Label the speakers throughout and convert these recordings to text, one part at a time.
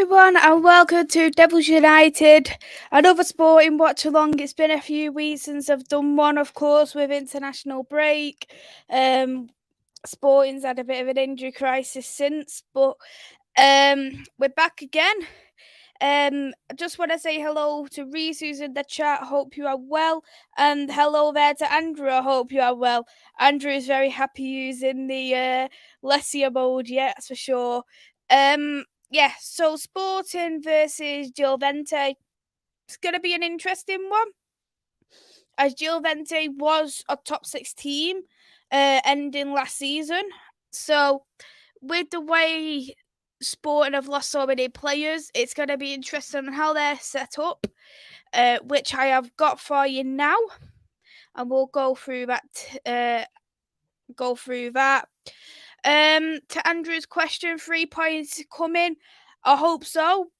Speaker 1: everyone, and welcome to Devils United, another sporting watch-along. It's been a few weeks since I've done one, of course, with international break. Sporting's had a bit of an injury crisis since, but we're back again. I just want to say hello to Reese, who's in the chat. Hope you are well, and hello there to Andrew. I hope you are well. Andrew is very happy using the Lesia mode, yeah, that's for sure. Yeah, so Sporting versus Gil Vincente. It's going to be an interesting one, as Gil Vincente was a top 6 team ending last season. So with the way Sporting have lost so many players, it's going to be interesting how they're set up, which I have got for you now, and we'll go through that. To Andrew's question, 3 points coming. I hope so.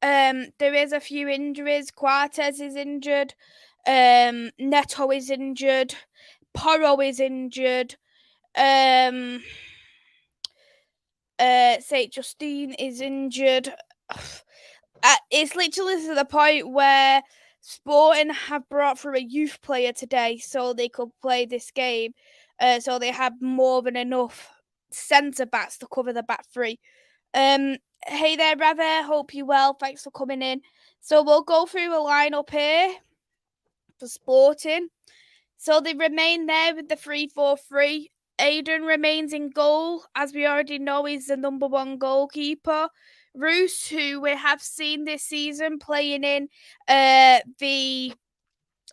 Speaker 1: There is a few injuries. Quartes is injured. Neto is injured. Porro is injured. St. Justine is injured. It's literally to the point where Sporting have brought through a youth player today so they could play this game. So they have more than enough centre backs to cover the back three. Hey there, Rather. Hope you're well. Thanks for coming in. So we'll go through a lineup here for Sporting. So they remain there with the 3-4-3. Aiden remains in goal. As we already know, he's the number one goalkeeper. Roos, who we have seen this season playing in the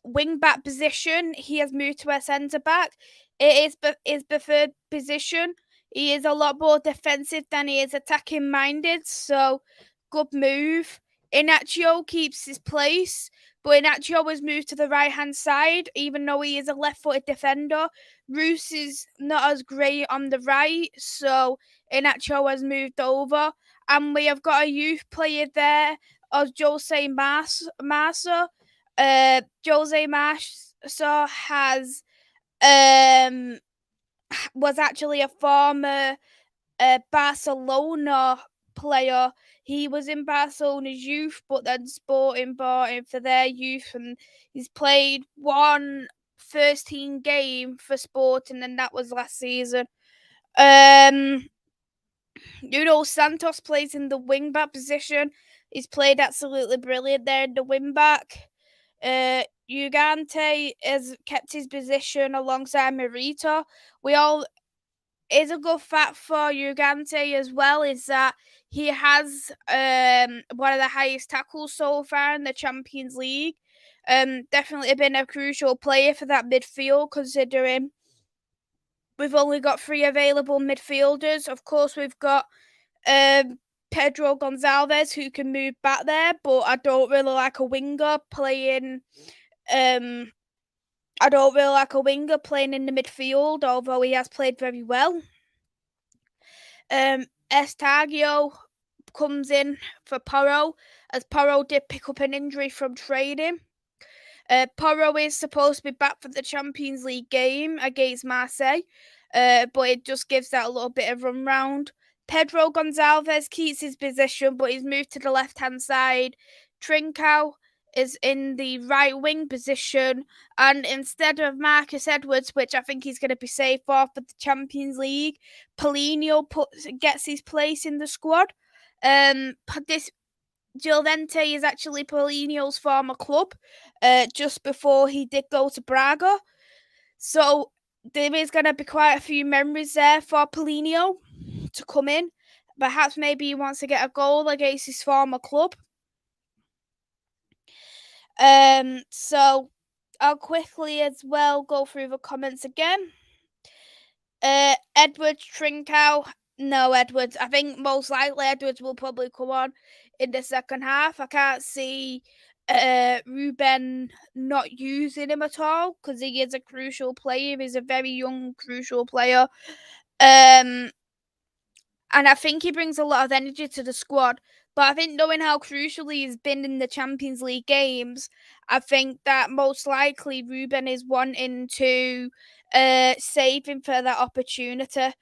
Speaker 1: wing-back position, he has moved to a centre-back. It is his preferred position. He is a lot more defensive than he is attacking-minded, so good move. Inacio keeps his place, but Inacio has moved to the right-hand side, even though he is a left-footed defender. Roos is not as great on the right, so Inacio has moved over. And we have got a youth player there of Jose Marsa. Jose Marsa has was actually a former Barcelona player. He was in Barcelona's youth, but then Sporting bought him for their youth, and he's played one first team game for Sporting, and that was last season. Santos plays in the wing back position. He's played absolutely brilliant there in the wing back. Ugarte has kept his position alongside Marita. Is a good fact for Ugarte as well is that he has one of the highest tackles so far in the Champions League. Definitely been a crucial player for that midfield, considering we've only got 3 available midfielders. Of course, we've got Pedro Gonçalves, who can move back there, but I don't really like a winger playing. I don't really like a winger playing in the midfield, although he has played very well. Estadio comes in for Porro, as Porro did pick up an injury from training. Porro is supposed to be back for the Champions League game against Marseille, but it just gives that a little bit of run round. Pedro Gonçalves keeps his position, but he's moved to the left-hand side. Trincao is in the right wing position, and instead of Marcus Edwards, which I think he's going to be safe for the Champions League, Paulinho gets his place in the squad. This Gil Vincente is actually Paulinho's former club, just before he did go to Braga. So there is going to be quite a few memories there for Paulinho to come in. Perhaps maybe he wants to get a goal against his former club. So I'll quickly as well go through the comments again. Edwards, Trincao. No, Edwards. I think most likely Edwards will probably come on in the second half. I can't see Ruben not using him at all, because he is a crucial player. He's a very young, crucial player. And I think he brings a lot of energy to the squad. But I think knowing how crucial he's been in the Champions League games, I think that most likely Ruben is wanting to save him for that opportunity.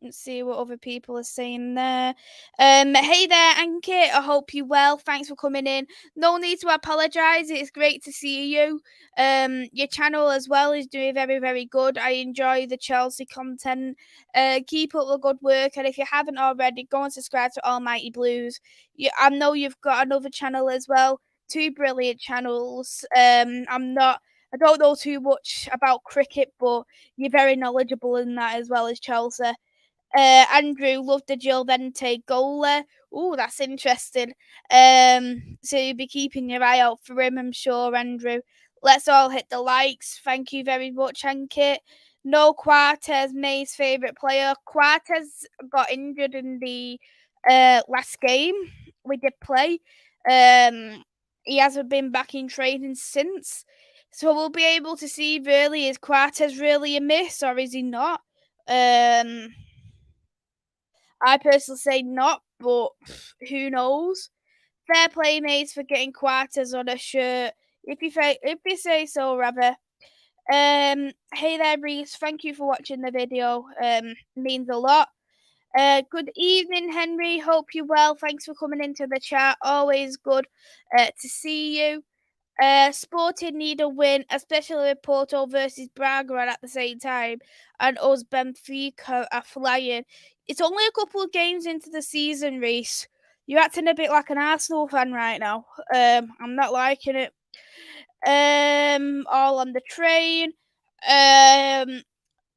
Speaker 1: Let's see what other people are saying there. Hey there, Ankit. I hope you're well. Thanks for coming in. No need to apologise. It's great to see you. Your channel as well is doing very, very good. I enjoy the Chelsea content. Keep up the good work. And if you haven't already, go and subscribe to Almighty Blues. I know you've got another channel as well. Two brilliant channels. I don't know too much about cricket, but you're very knowledgeable in that as well as Chelsea. Andrew loved the Gil Vincente goal there. Oh, that's interesting. So you'll be keeping your eye out for him, I'm sure, Andrew. Let's all hit the likes. Thank you very much, Ankit. No Quartes, May's favourite player. Quartes got injured in the last game we did play. He hasn't been back in training since. So we'll be able to see really, is Quartes really a miss or is he not? I personally say not, but who knows? Fair play, mates, for getting Quartes on a shirt. If you say so, rather. Hey there, Reese. Thank you for watching the video. Means a lot. Good evening, Henry. Hope you're well. Thanks for coming into the chat. Always good to see you. Sporting need a win, especially with Porto versus Braga at the same time, and us Benfica are flying. It's only a couple of games into the season, Reese. You're acting a bit like an Arsenal fan right now. I'm not liking it. All on the train.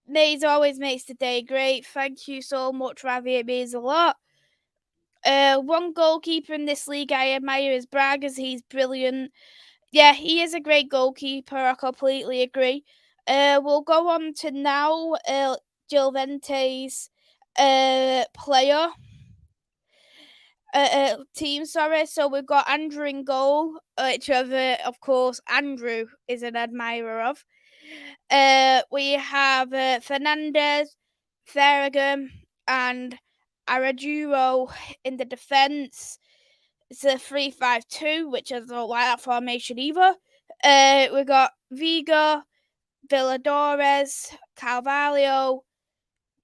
Speaker 1: Maze always makes the day great. Thank you so much, Ravi. It means a lot. One goalkeeper in this league I admire is Braga, as he's brilliant. Yeah, he is a great goalkeeper. I completely agree. We'll go on to now Gil Vence's player team. Sorry, so we've got Andrew in goal, which of course Andrew is an admirer of. We have Fernandez, Farragut, and Araujo in the defence. It's a 3-5-2, which I don't like that formation either. We got Vigo, Villadores, Carvalho,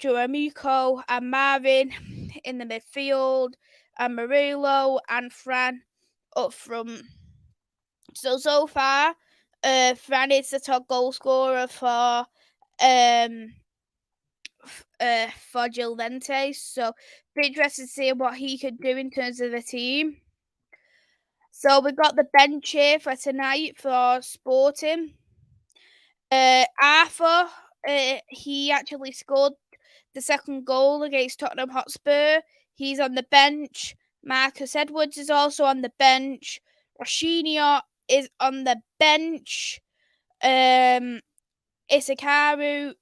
Speaker 1: Juramiko, and Marvin in the midfield, and Murillo and Fran up front. So far, Fran is the top goal scorer for Gil Vente. So be interested to see what he could do in terms of the team. So we've got the bench here for tonight for Sporting. Arthur, he actually scored the second goal against Tottenham Hotspur. He's on the bench. Marcus Edwards is also on the bench. Roshinio is on the bench. Isakaru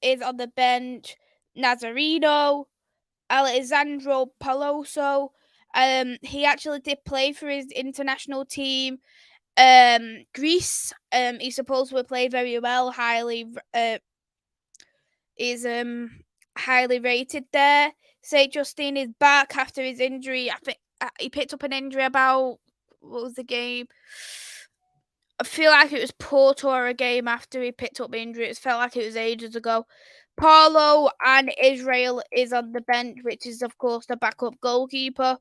Speaker 1: is on the bench. Nazarino, Alessandro Peloso. He actually did play for his international team. Greece. He supposedly played very well. Is highly rated there. St. Justine is back after his injury. I think he picked up an injury about, what was the game? I feel like it was Porto or a game after he picked up the injury. It felt like it was ages ago. Paulo and Israel is on the bench, which is of course the backup goalkeeper.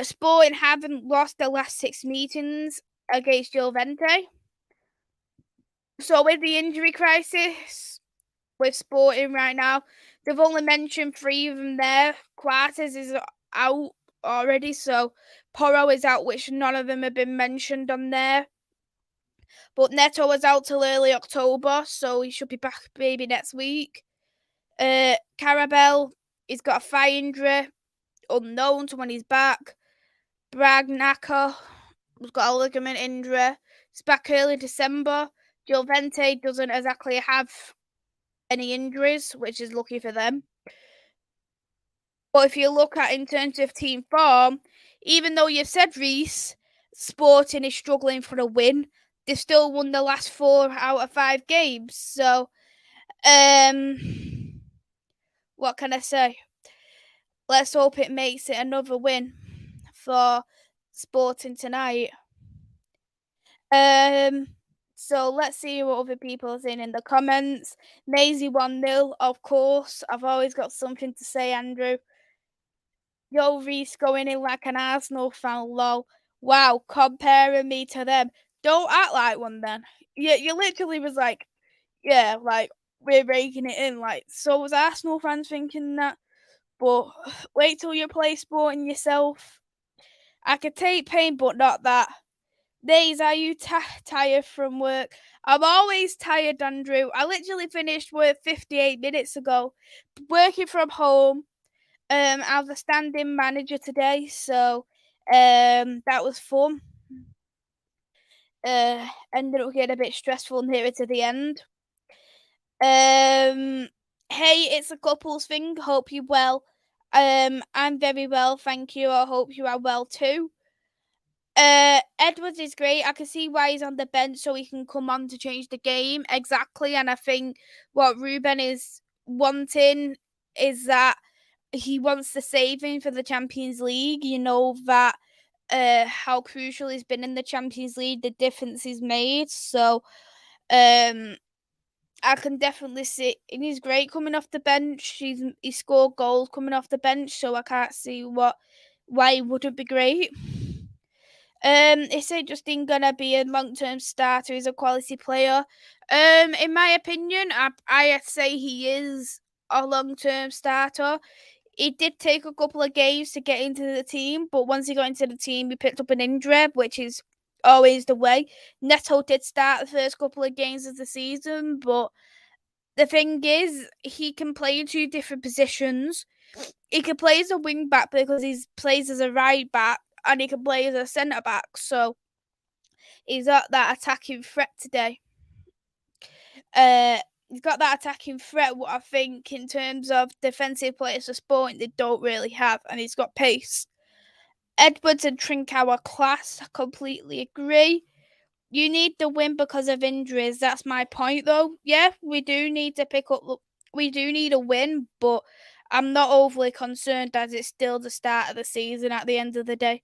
Speaker 1: Sporting haven't lost their last 6 meetings against Gil Vente. So with the injury crisis with Sporting right now, they've only mentioned 3 of them there. Quartes is out already, so Porro is out, which none of them have been mentioned on there. But Neto was out till early October, so he should be back maybe next week. Carabel, he's got a thigh injury, unknown to when he's back. Bragnaka has got a ligament injury. He's back early December. Gil Vente doesn't exactly have any injuries, which is lucky for them. But if you look at in terms of team form, even though you've said Reese, Sporting is struggling for a win, they've still won the last 4 out of 5 games. So, what can I say? Let's hope it makes it another win for Sporting tonight. So let's see what other people are saying in the comments. Maisy 1-0, of course. I've always got something to say, Andrew. Yo, Reese going in like an Arsenal fan, lol. Wow, comparing me to them. Don't act like one then. You literally was like, yeah, like, we're raking it in. Like, so was Arsenal fans thinking that. But wait till you play Sporting yourself. I could take pain, but not that. Days, are you tired from work? I'm always tired, Andrew. I literally finished work 58 minutes ago. Working from home. I was a stand-in manager today, so that was fun. Ended up getting a bit stressful nearer to the end. Hey, it's a couples thing. Hope you're well. I'm very well, thank you. I hope you are well too. Edwards is great. I can see why he's on the bench so he can come on to change the game. Exactly. And I think what Ruben is wanting is that he wants to save him for the Champions League. You know that how crucial he's been in the Champions League, the difference he's made. So I can definitely see, and he's great coming off the bench. He scored goals coming off the bench, so I can't see why he wouldn't be great. Is it Justin gonna be a long-term starter? He's a quality player. In my opinion, I say he is a long-term starter. It did take a couple of games to get into the team, but once he got into the team, he picked up an injury, which is always the way. Neto did start the first couple of games of the season, but the thing is, he can play in two different positions. He can play as a wing back because he plays as a right back, and he can play as a centre back. So he's got that attacking threat today. He's got that attacking threat, what I think in terms of defensive players for Sporting they don't really have, and he's got pace. Edwards and Trincao are class. I completely agree. You need the win because of injuries. That's my point, though. Yeah, we do need to pick up. We do need a win, but I'm not overly concerned as it's still the start of the season. At the end of the day,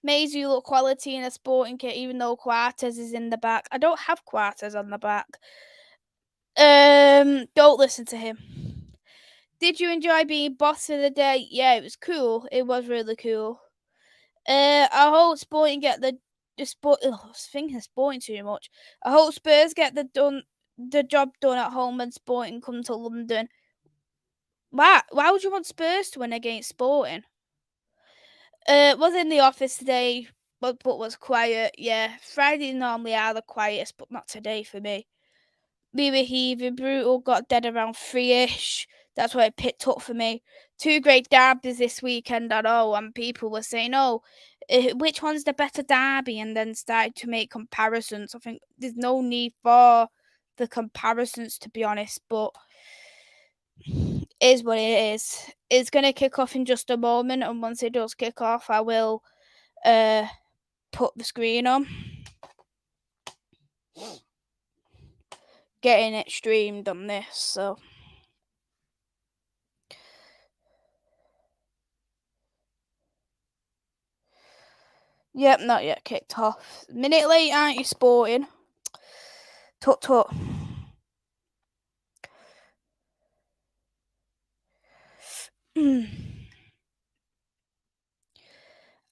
Speaker 1: Maisy look quality in a Sporting kit, even though Quarters is in the back. I don't have Quarters on the back. Don't listen to him. Did you enjoy being boss of the day? Yeah, it was cool. It was really cool. I hope Sporting get the sport. I was thinking of Sporting too much. I hope Spurs get the job done at home and Sporting come to London. Why? Why would you want Spurs to win against Sporting? Was in the office today, but was quiet. Yeah, Fridays normally are the quietest, but not today for me. We were heaving. Brutal got dead around 3ish. That's why it picked up for me. Two great derbies this weekend, I know, and people were saying, oh, which one's the better derby? And then started to make comparisons. I think there's no need for the comparisons, to be honest, but it is what it is. It's going to kick off in just a moment, and once it does kick off, I will put the screen on. Getting it streamed on this, so... Yep, not yet kicked off. Minute late, aren't you, Sporting? Tut tut.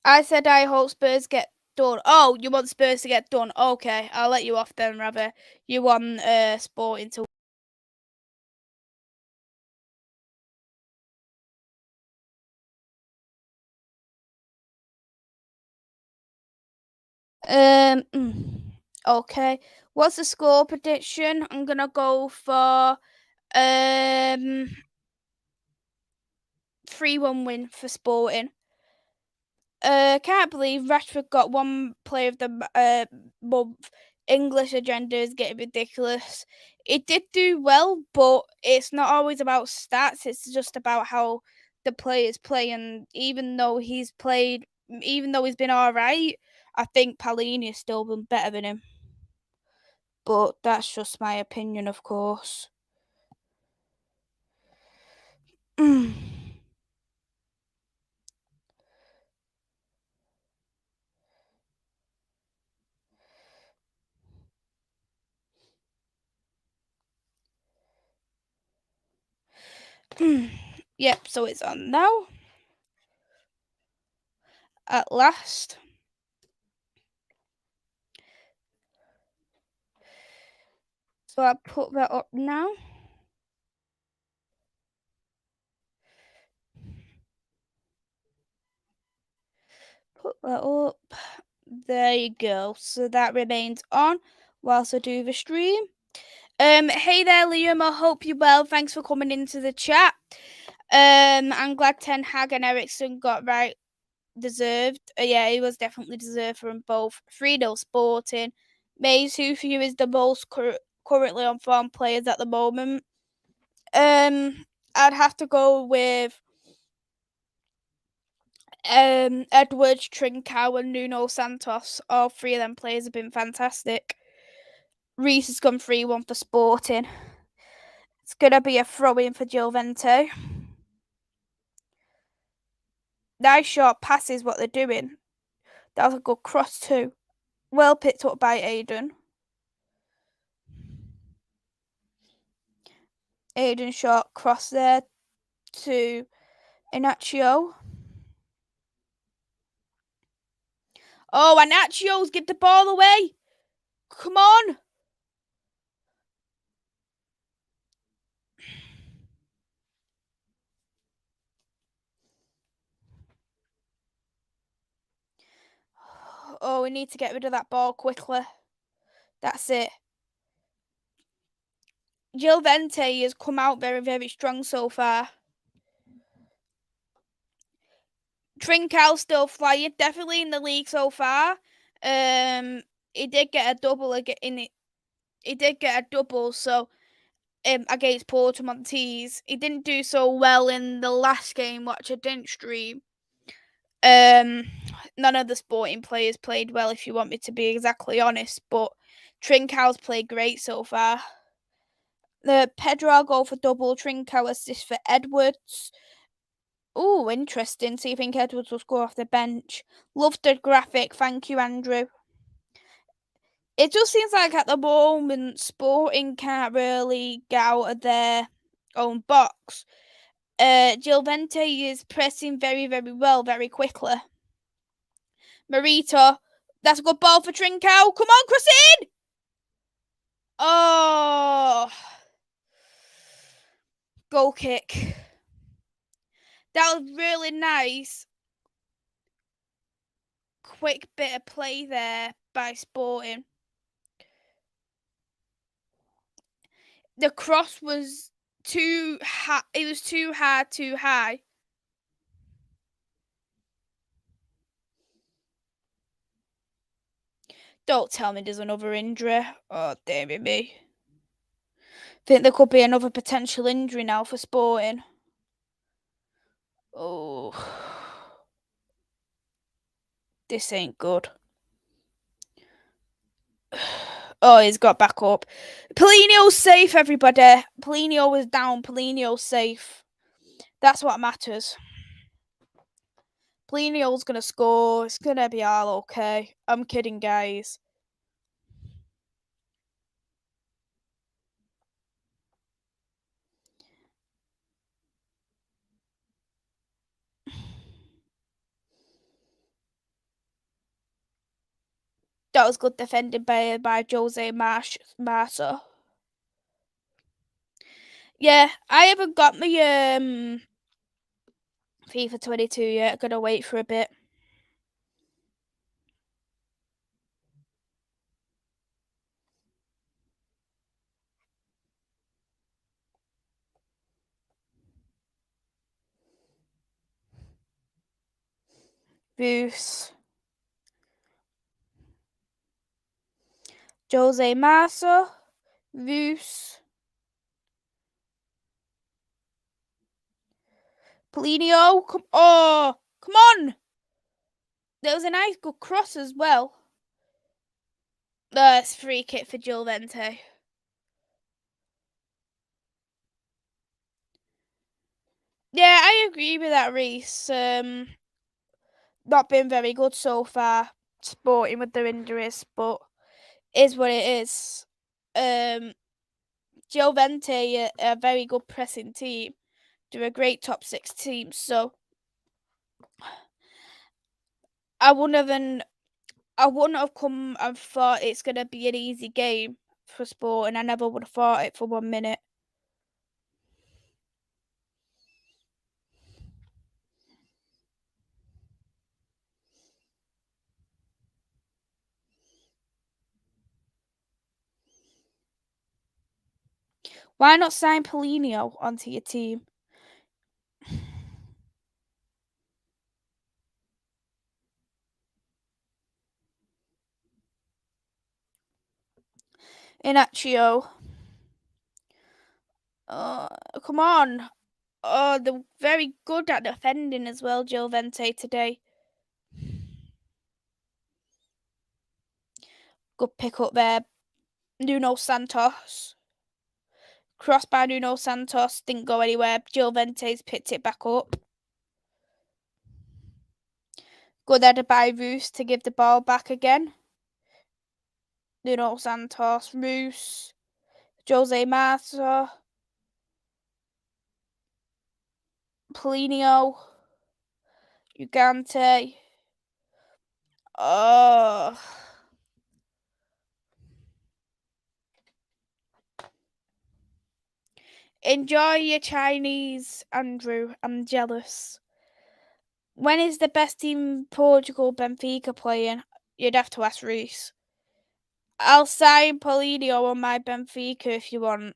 Speaker 1: I said I hope Spurs get done. Oh, you want Spurs to get done? Okay, I'll let you off then, rather. You want Sporting to. Okay. What's the score prediction? I'm gonna go for 3-1 win for Sporting. Can't believe Rashford got one player of the month. English agenda is getting ridiculous. It did do well, but it's not always about stats. It's just about how the players play. And even though he's been all right, I think Paulinho has still been better than him. But that's just my opinion, of course. Yep, so it's on now. At last. So I put that up now. Put that up. There you go. So that remains on whilst I do the stream. Hey there, Liam. I hope you're well. Thanks for coming into the chat. I'm glad Ten Hag and Ericsson got right. Deserved. Yeah, he was definitely deserved for them both. 3-0 Sporting. Maisy, who for you is the most currently on form players at the moment? I'd have to go with Edwards, Trincao, and Nuno Santos. All three of them players have been fantastic. Reece has gone 3-1 for Sporting. It's gonna be a throw-in for Gil Vincente. Nice short passes, what they're doing. That was a good cross too. Well picked up by Aiden. Aiden short cross there to Inacio. Oh, Inacio's give the ball away. Come on. Oh, we need to get rid of that ball quickly. That's it. Gil Vincente has come out very, very strong so far. Trincao still flying, definitely in the league so far. He did get a double in it. He did get a double, so against Porto Montes. He didn't do so well in the last game, which I didn't stream. None of the Sporting players played well, if you want me to be exactly honest, but Trincao's played great so far. The Pedro goal for double, Trincao assist for Edwards. Oh, interesting. So you think Edwards will score off the bench? Love the graphic. Thank you, Andrew. It just seems like at the moment Sporting can't really get out of their own box. Gil Vincente is pressing very, very well, very quickly. Marita, that's a good ball for Trincao. Come on, cross it in! Oh, goal kick. That was really nice. Quick bit of play there by Sporting. The cross was too high. It was too hard, too high. Don't tell me there's another injury. Oh, dear me. Think there could be another potential injury now for Sporting. Oh, this ain't good. Oh, he's got back up. Paulinho's safe, everybody. Paulinho was down. Paulinho's safe. That's what matters. Paulinho's going to score. It's going to be all okay. I'm kidding, guys. That was good defending by Jose Marsa. Yeah, I haven't got my FIFA 22 yet. Gonna wait for a bit. Bruce. Jose Marsa. Bruce. Paulinho. Come on. There was a nice good cross as well. That's free kick for Gil Vincente. Yeah, I agree with that, Reese. Not been very good so far, Sporting with their injuries, but is what it is. Gil Vincente, a very good pressing team. They're a great top 6 team, so I wouldn't have come and thought it's going to be an easy game for Sport, and I never would have thought it for 1 minute. Why not sign Paulinho onto your team? Inacio. Come on. Oh, they're very good at defending as well, Gil Vincente today. Good pick up there. Nuno Santos. Cross by Nuno Santos. Didn't go anywhere. Gil Vente's picked it back up. Good header by Roos to give the ball back again. Nuno Santos. Roos. Jose Marta. Paulinho. Ugarte. Oh. Enjoy your Chinese, Andrew. I'm jealous. When is the best team in Portugal, Benfica, playing? You'd have to ask Reese. I'll sign Paulinho on my Benfica if you want.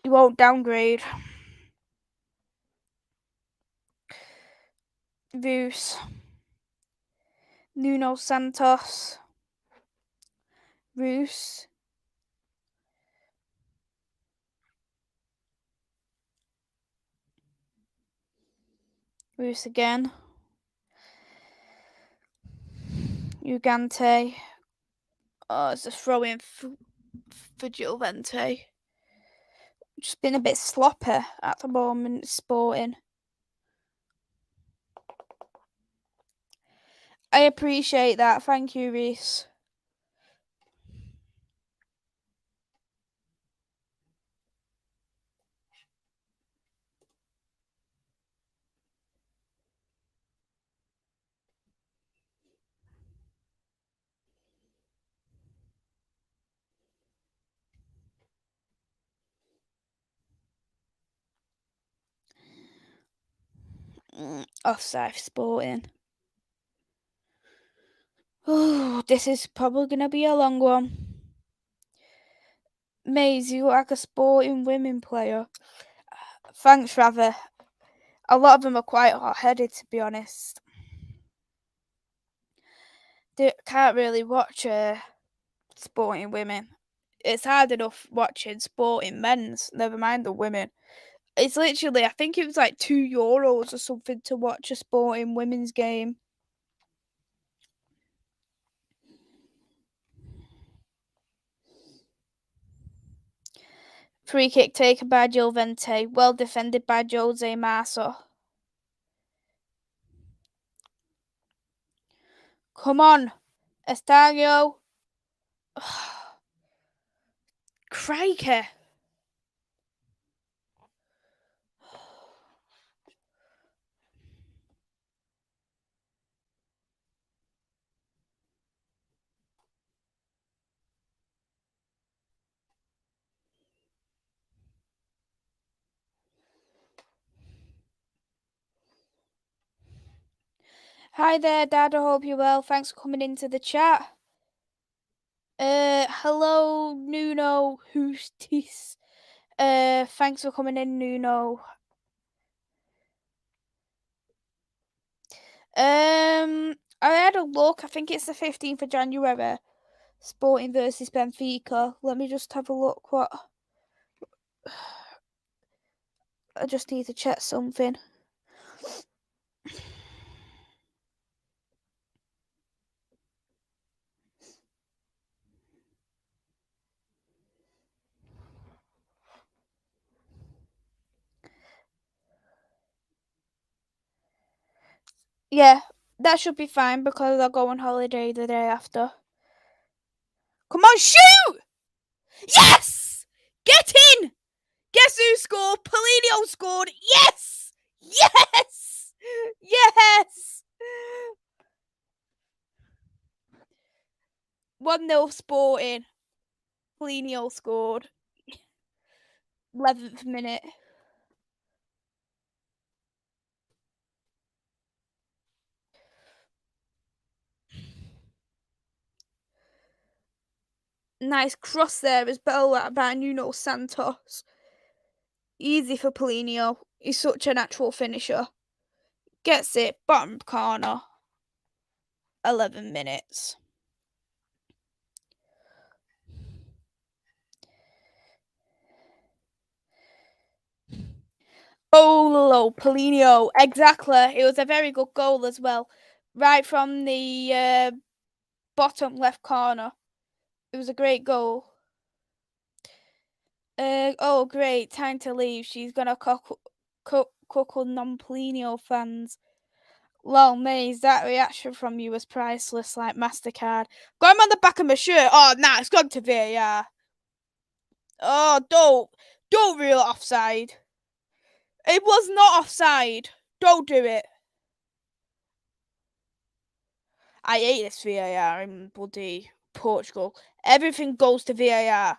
Speaker 1: You won't downgrade. Roos. Nuno Santos. Roos. Roos again. Ugarte. Oh, it's a throw in for Gil Vincente. Just been a bit sloppy at the moment, Sporting. I appreciate that. Thank you, Reese. Offside Sporting. Oh, this is probably going to be a long one. Maisy, you look like a Sporting women player. Thanks, rather. A lot of them are quite hot-headed, to be honest. They can't really watch Sporting women. It's hard enough watching Sporting men's, never mind the women. It's literally, I think it was like €2 or something to watch a Sporting women's game. Free kick taken by Gil Vincente. Well defended by Jose Marta. Come on. Estadio. Crikey. Hi there, Dad. I hope you're well. Thanks for coming into the chat. Hello, Nuno Hustis. Thanks for coming in, Nuno. I had a look. I think it's the 15th of January. Sporting versus Benfica. Let me just have a look. What? I just need to check something. Yeah, that should be fine because I'll go on holiday the day after. Come on, shoot! Yes! Get in! Guess who scored? Paulinho scored. Yes! Yes! Yes! 1-0 Sporting. Paulinho scored. 11th minute. Nice cross there as well by Nuno Santos. Easy for Paulinho. He's such a natural finisher. Gets it, bottom corner. 11 minutes. Oh, Paulinho. Exactly. It was a very good goal as well. Right from the bottom left corner. It was a great goal. Oh, great. Time to leave. She's going to cuckle non-Paulinho fans. Lol, Maze, that reaction from you was priceless, like MasterCard. Got him on the back of my shirt. Oh, nah, it's gone to VAR. Oh, don't rule it offside. It was not offside. Don't do it. I hate this VAR in bloody Portugal. Everything goes to VAR.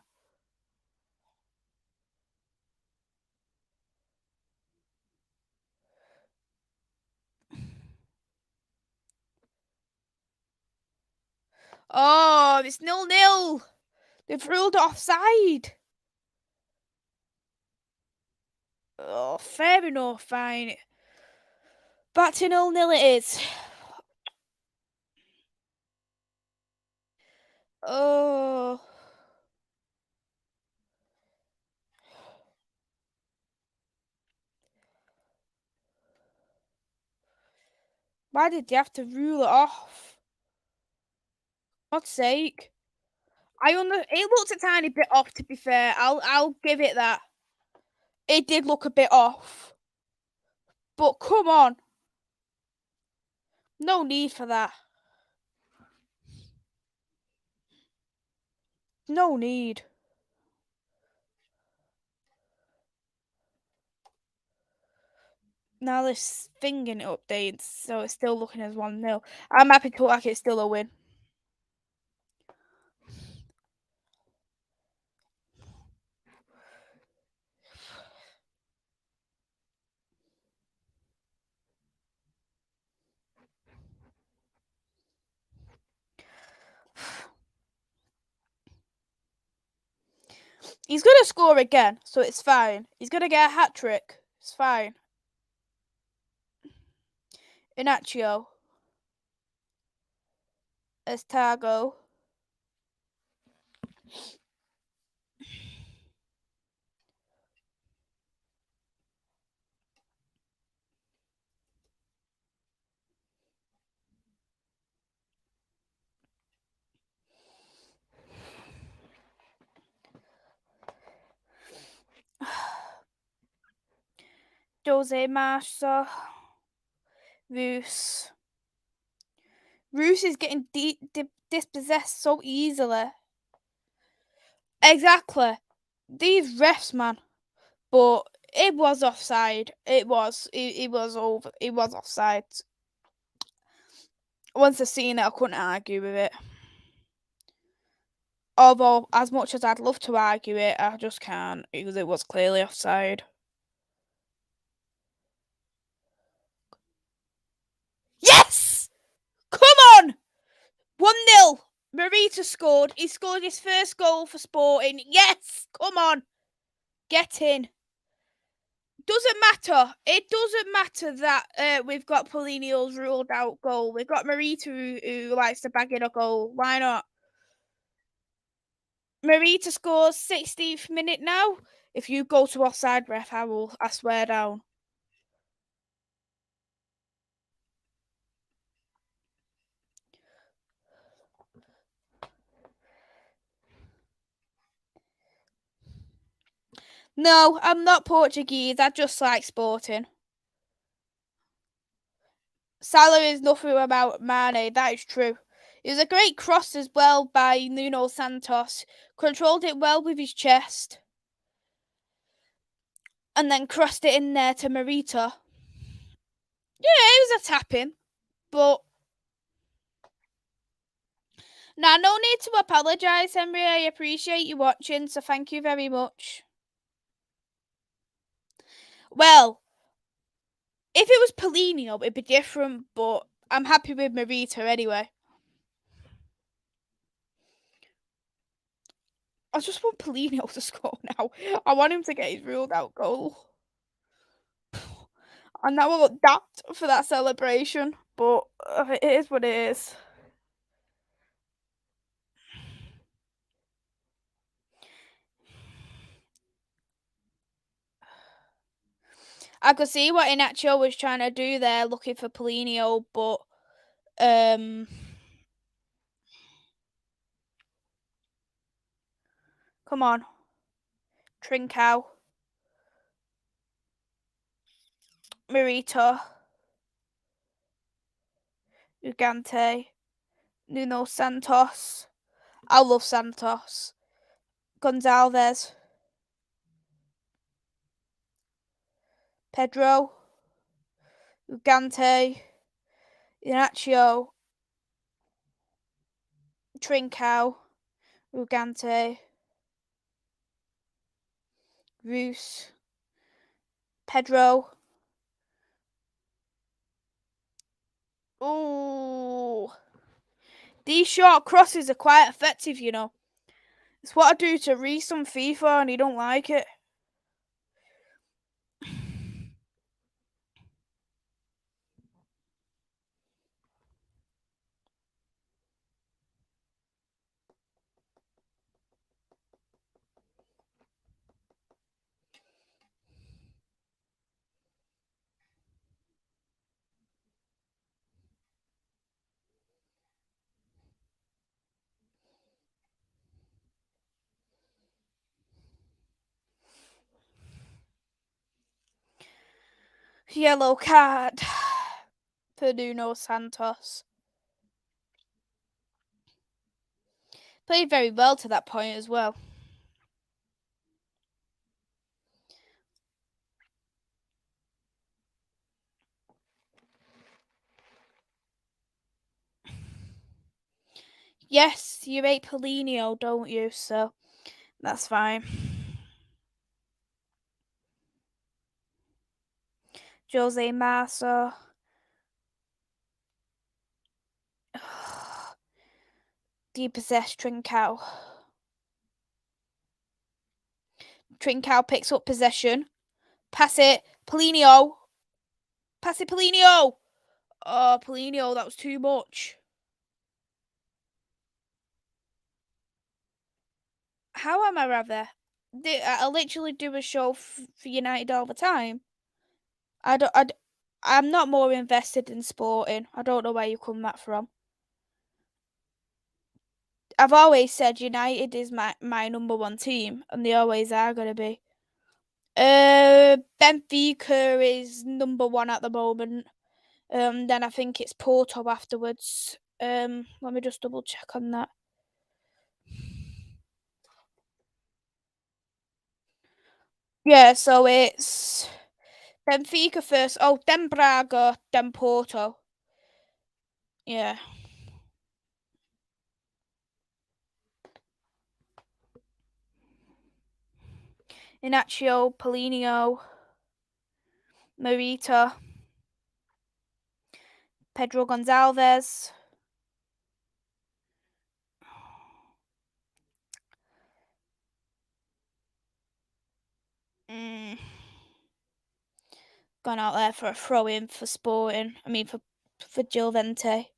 Speaker 1: Oh, it's 0-0. They've ruled it offside. Oh, fair enough, fine. Back to 0-0 it is. Oh. Why did you have to rule it off? For God's sake. It looked a tiny bit off, to be fair. I'll give it that. It did look a bit off. But come on. No need for that. No need. Now this thinking updates, so it's still looking as 1-0. I'm happy to like it's still a win. He's going to score again, so it's fine. He's going to get a hat-trick. It's fine. Inacio. Estago. Jose Marsa. Roos. Roos is getting dispossessed so easily. Exactly. These refs, man. But it was offside. It was over. It was offside. Once I seen it, I couldn't argue with it. Although, as much as I'd love to argue it, I just can't because it was clearly offside. Yes! Come on! 1-0. Marita scored. He scored his first goal for Sporting. Yes! Come on. Get in. Doesn't matter. It doesn't matter that we've got Paulinho's ruled out goal. We've got Marita who likes to bag in a goal. Why not? Marita scores 16th minute now. If you go to offside, ref, I swear down. No, I'm not Portuguese. I just like Sporting. Salah is nothing about Mane. That is true. It was a great cross as well by Nuno Santos. Controlled it well with his chest. and then crossed it in there to Marita. Yeah, it was a tap-in, but now no need to apologise, Henry. I appreciate you watching, so thank you very much. Well, if it was Paulinho, it'd be different, but I'm happy with Marita anyway. I just want Paulinho to score now. I want him to get his ruled out goal. And now I look daft for that celebration, but it is what it is. I could see what Inacio was trying to do there, looking for Paulinho, but come on, Trincao, Marita, Ugarte, Nuno Santos. I love Santos. Gonzalez, Pedro, Ugarte, Inacio, Trincao, Ugarte, Roos, Pedro. Ooh. These short crosses are quite effective, you know. It's what I do to Reece on FIFA and he don't like it. Yellow card for Nuno Santos. Played very well to that point as well. Yes, you rate Paulinho, don't you? So that's fine. Jose Massa. Depossessed Trincao. Trincao picks up possession. Pass it. Paulinho. Pass it, Paulinho. Oh, Paulinho, that was too much. How am I rather? I literally do a show for United all the time. I'm not more invested in sporting. I don't know where you come that from. I've always said United is my number one team, and they always are going to be. Benfica is number one at the moment. Then I think it's Porto afterwards. Let me just double check on that. Yeah, so it's Benfica first. Oh, then Braga, then Porto. Yeah. Inacio, Paulinho, Marita, Pedro Gonzalez. Gone out there for a throw-in for Sporting. I mean, for Gil Vincente.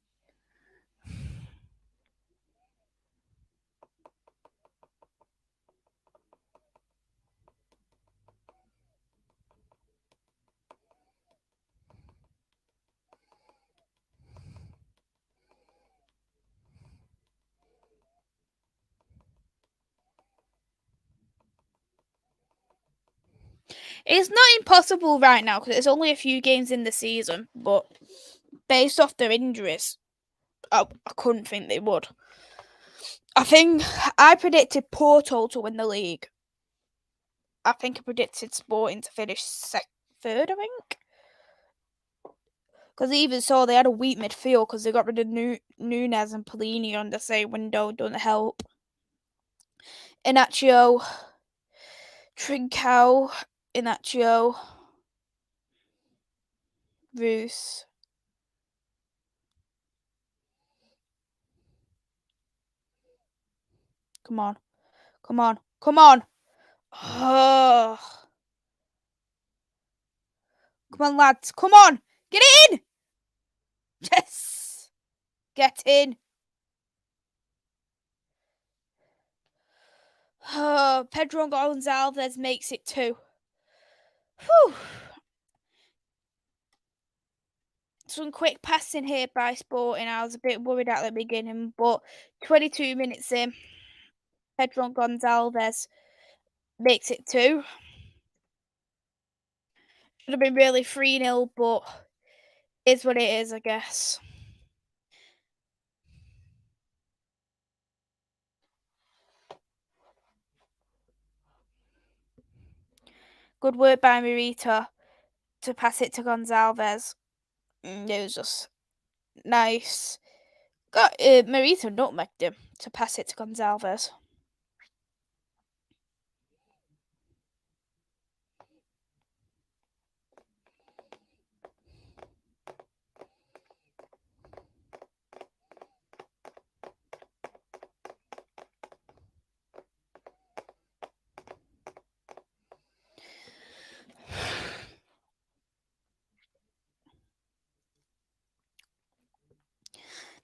Speaker 1: It's not impossible right now because it's only a few games in the season, but based off their injuries, I couldn't think they would. I think I predicted Porto to win the league. I think I predicted Sporting to finish third, I think. Because even so, they had a weak midfield because they got rid of Nunez and Paulinho on the same window. Doesn't help. Inacio, Trincao, Inacio, Roos. Come on. Come on. Come on. Oh. Come on, lads. Come on. Get in. Yes. Get in. Oh, Pedro Gonzalez makes it 2. Whew. Some quick passing here by Sporting. I was a bit worried at the beginning, but 22 minutes in, Pedro Gonzalez makes it 2. Should have been really 3-0, but is what it is, I guess. Good work by Marita to pass it to Gonzalez. It was just nice. Marita nutmegged him to pass it to Gonzalez.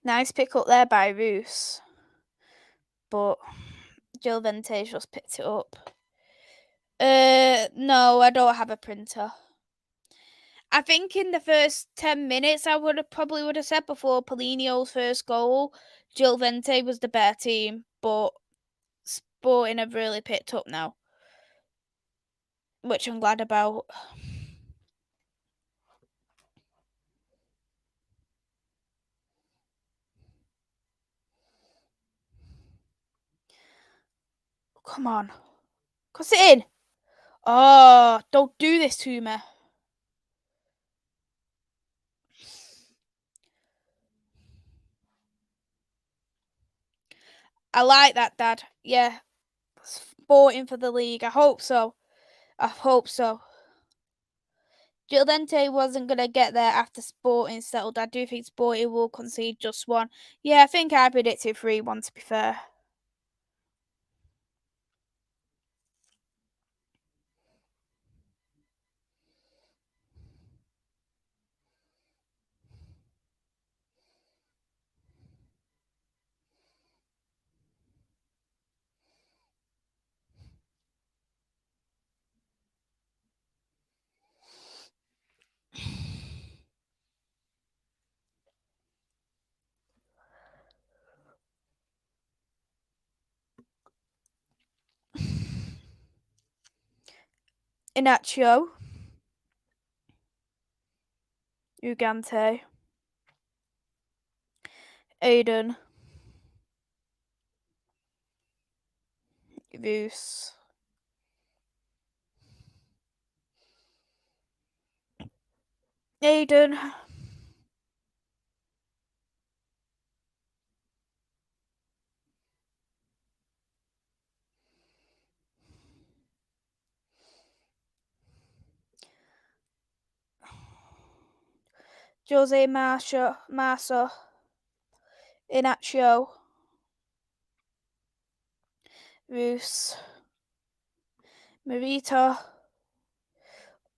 Speaker 1: Nice pick up there by Roos. But Gil Vincente just picked it up. No, I don't have a printer. I think in the first 10 minutes, I would have said before Paulinho's first goal, Gil Vincente was the better team, but Sporting have really picked up now, which I'm glad about. Come on. Cross it in. Oh, don't do this to me. I like that, Dad. Yeah. Sporting for the league. I hope so. I hope so. Gil Vincente wasn't going to get there after Sporting settled. I do think Sporting will concede just 1. Yeah, I think I predicted 3-1, to be fair. Inacio. Ugarte. Aiden. Roos. Aiden. Jose Marsa. Inacio. Roos. Marita.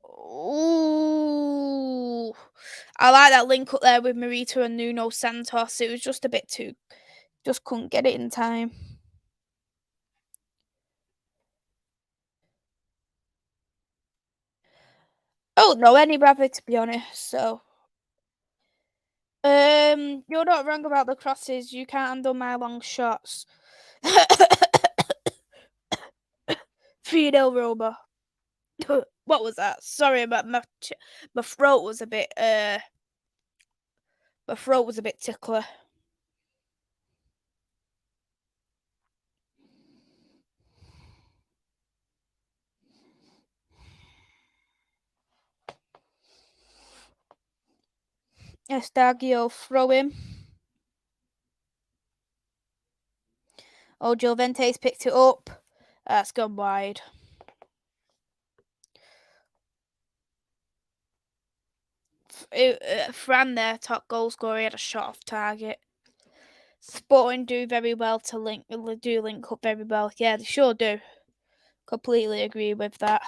Speaker 1: Ooh. I like that link up there with Marita and Nuno Santos. It was just a bit too... Just couldn't get it in time. Oh, no, any rabbit, to be honest, so... You're not wrong about the crosses. You can't handle my long shots. 3-0 Roma. What was that? Sorry, but my throat was a bit tickler. Estadio throw him. Oh, Gil Vicente's picked it up. That's gone wide. Fran, their top goal scorer, had a shot off target. Sporting do very well to link up very well. Yeah, they sure do. Completely agree with that.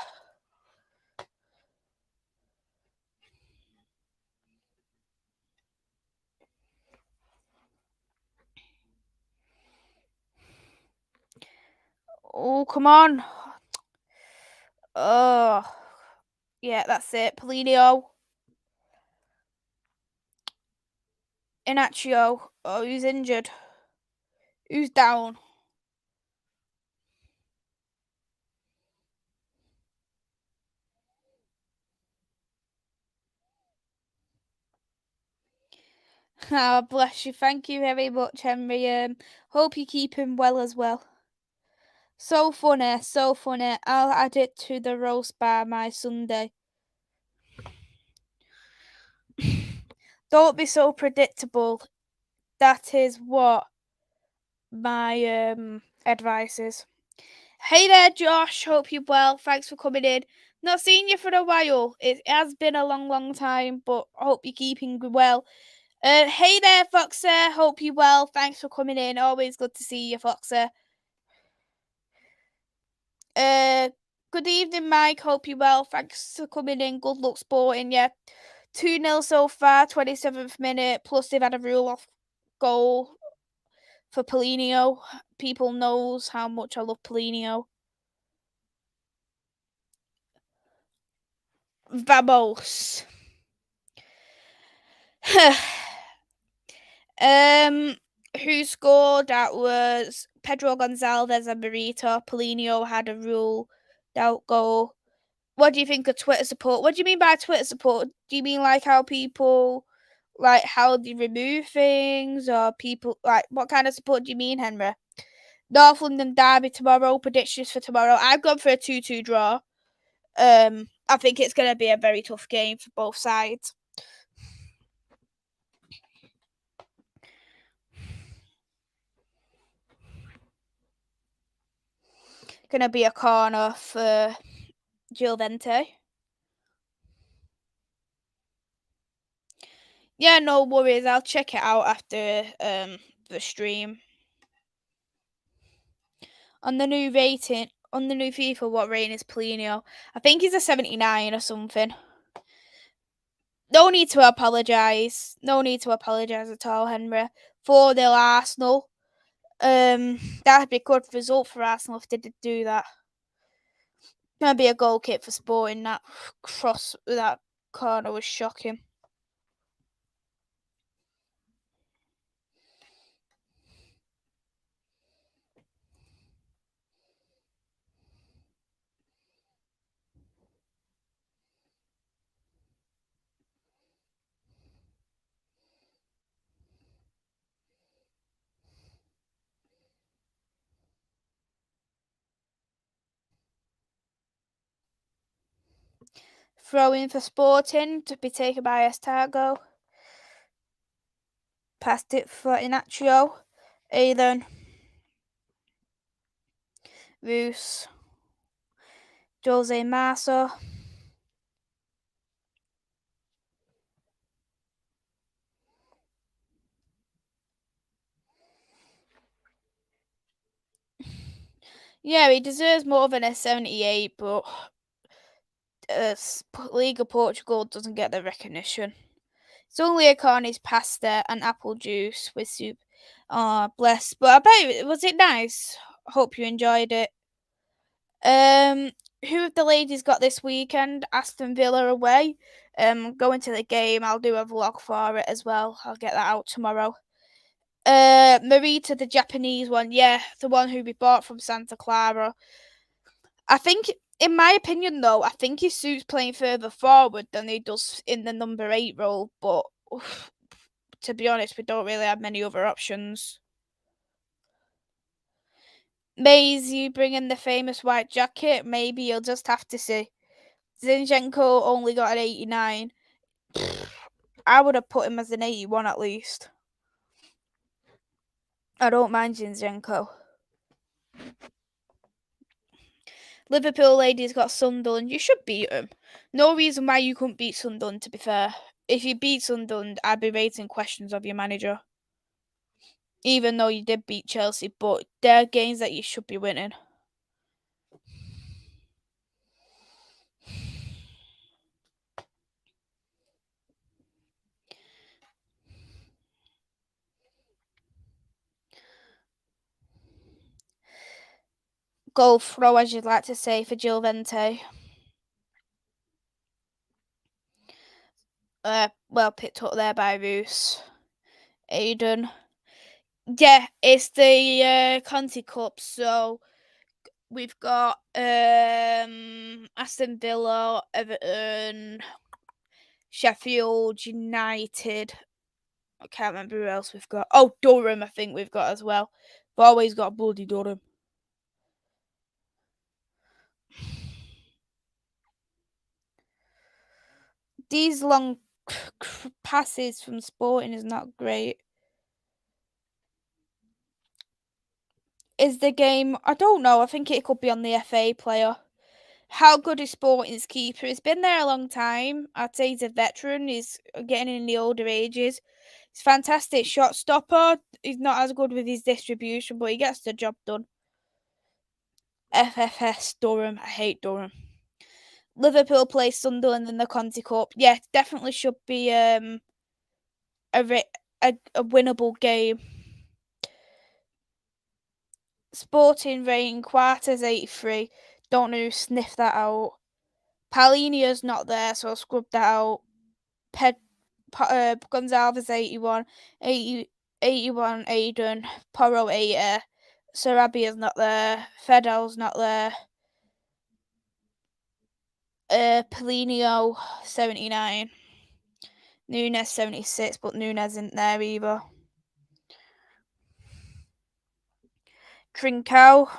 Speaker 1: Oh, come on. Oh, yeah, that's it. Paulinho. Inacio. Oh, who's injured? Who's down? Oh, bless you. Thank you very much, Henry. Hope you keep him well as well. So funny, so funny. I'll add it to the roast bar my Sunday. Don't be so predictable. That is what my advice is. Hey there, Josh. Hope you're well. Thanks for coming in. Not seen you for a while. It has been a long time, but I hope you're keeping well. Hey there, Foxer. Hope you're well. Thanks for coming in. Always good to see you, Foxer. Good evening, Mike. Hope you're well. Thanks for coming in. Good luck sporting, yeah. 2-0 so far, 27th minute. Plus, they've had a rule off goal for Paulinho. People knows how much I love Paulinho. Vamos. Who scored? That was Pedro Gonzalez and Marita. Paulinho had a ruled out goal. What do you think of Twitter support? What do you mean by Twitter support? Do you mean like how people, like how they remove things, or people like what kind of support do you mean, Henry? North London derby tomorrow. Predictions for tomorrow. I've gone for a 2-2 draw. I think it's going to be a very tough game for both sides. Going to be a corner for Gil Vincente. Yeah, no worries. I'll check it out after the stream. On the new rating, on the new FIFA, what rating is Paulinho? I think he's a 79 or something. No need to apologise. No need to apologise at all, Henry. 4-0 Arsenal. That'd be a good result for Arsenal if they did do that. Gonna be a goal kick for Sporting. That corner was shocking. Throw in for Sporting to be taken by Estargo. Passed it for Inacio. Aiden. Roos. Jose Marso. Yeah, he deserves more than a 78, but League of Portugal doesn't get the recognition. It's only a Carney's pasta and apple juice with soup. Oh, bless. But I bet, was it nice? Hope you enjoyed it. Who have the ladies got this weekend? Aston Villa away. Going to the game. I'll do a vlog for it as well. I'll get that out tomorrow. Marita, the Japanese one, yeah, the one who we bought from Santa Clara. I think, in my opinion, though, I think he suits playing further forward than he does in the number 8 role. But to be honest, we don't really have many other options. Maisy bringing the famous white jacket. Maybe you'll just have to see. Zinchenko only got an 89. I would have put him as an 81 at least. I don't mind Zinchenko. Liverpool ladies got Sunderland. You should beat them. No reason why you couldn't beat Sunderland, to be fair. If you beat Sunderland, I'd be raising questions of your manager. Even though you did beat Chelsea, but they're games that you should be winning. Goal throw, as you'd like to say, for Gil Vincente. Well picked up there by Roos. Aiden. Yeah, it's the Conti Cup, so we've got Aston Villa, Everton, Sheffield United. I can't remember who else we've got. Oh, Durham, I think we've got as well. We've always got bloody Durham. These long passes from Sporting is not great. Is the game? I don't know. I think it could be on the FA player. How good is Sporting's keeper? He's been there a long time. I'd say he's a veteran. He's getting in the older ages. He's fantastic shot stopper. He's not as good with his distribution, but he gets the job done. FFS Durham. I hate Durham. Liverpool play Sunderland in the Conti Cup. Yeah, definitely should be a winnable game. Sporting rating quarters 83. Don't know who sniffed that out. Paulinho's not there, so I'll scrub that out. Gonzalez 81, 81 Aiden, Porro 80, Sarabia's not there, Fedel's not there. Paulinho 79, Nunes 76, but Nunes isn't there either. Trincao.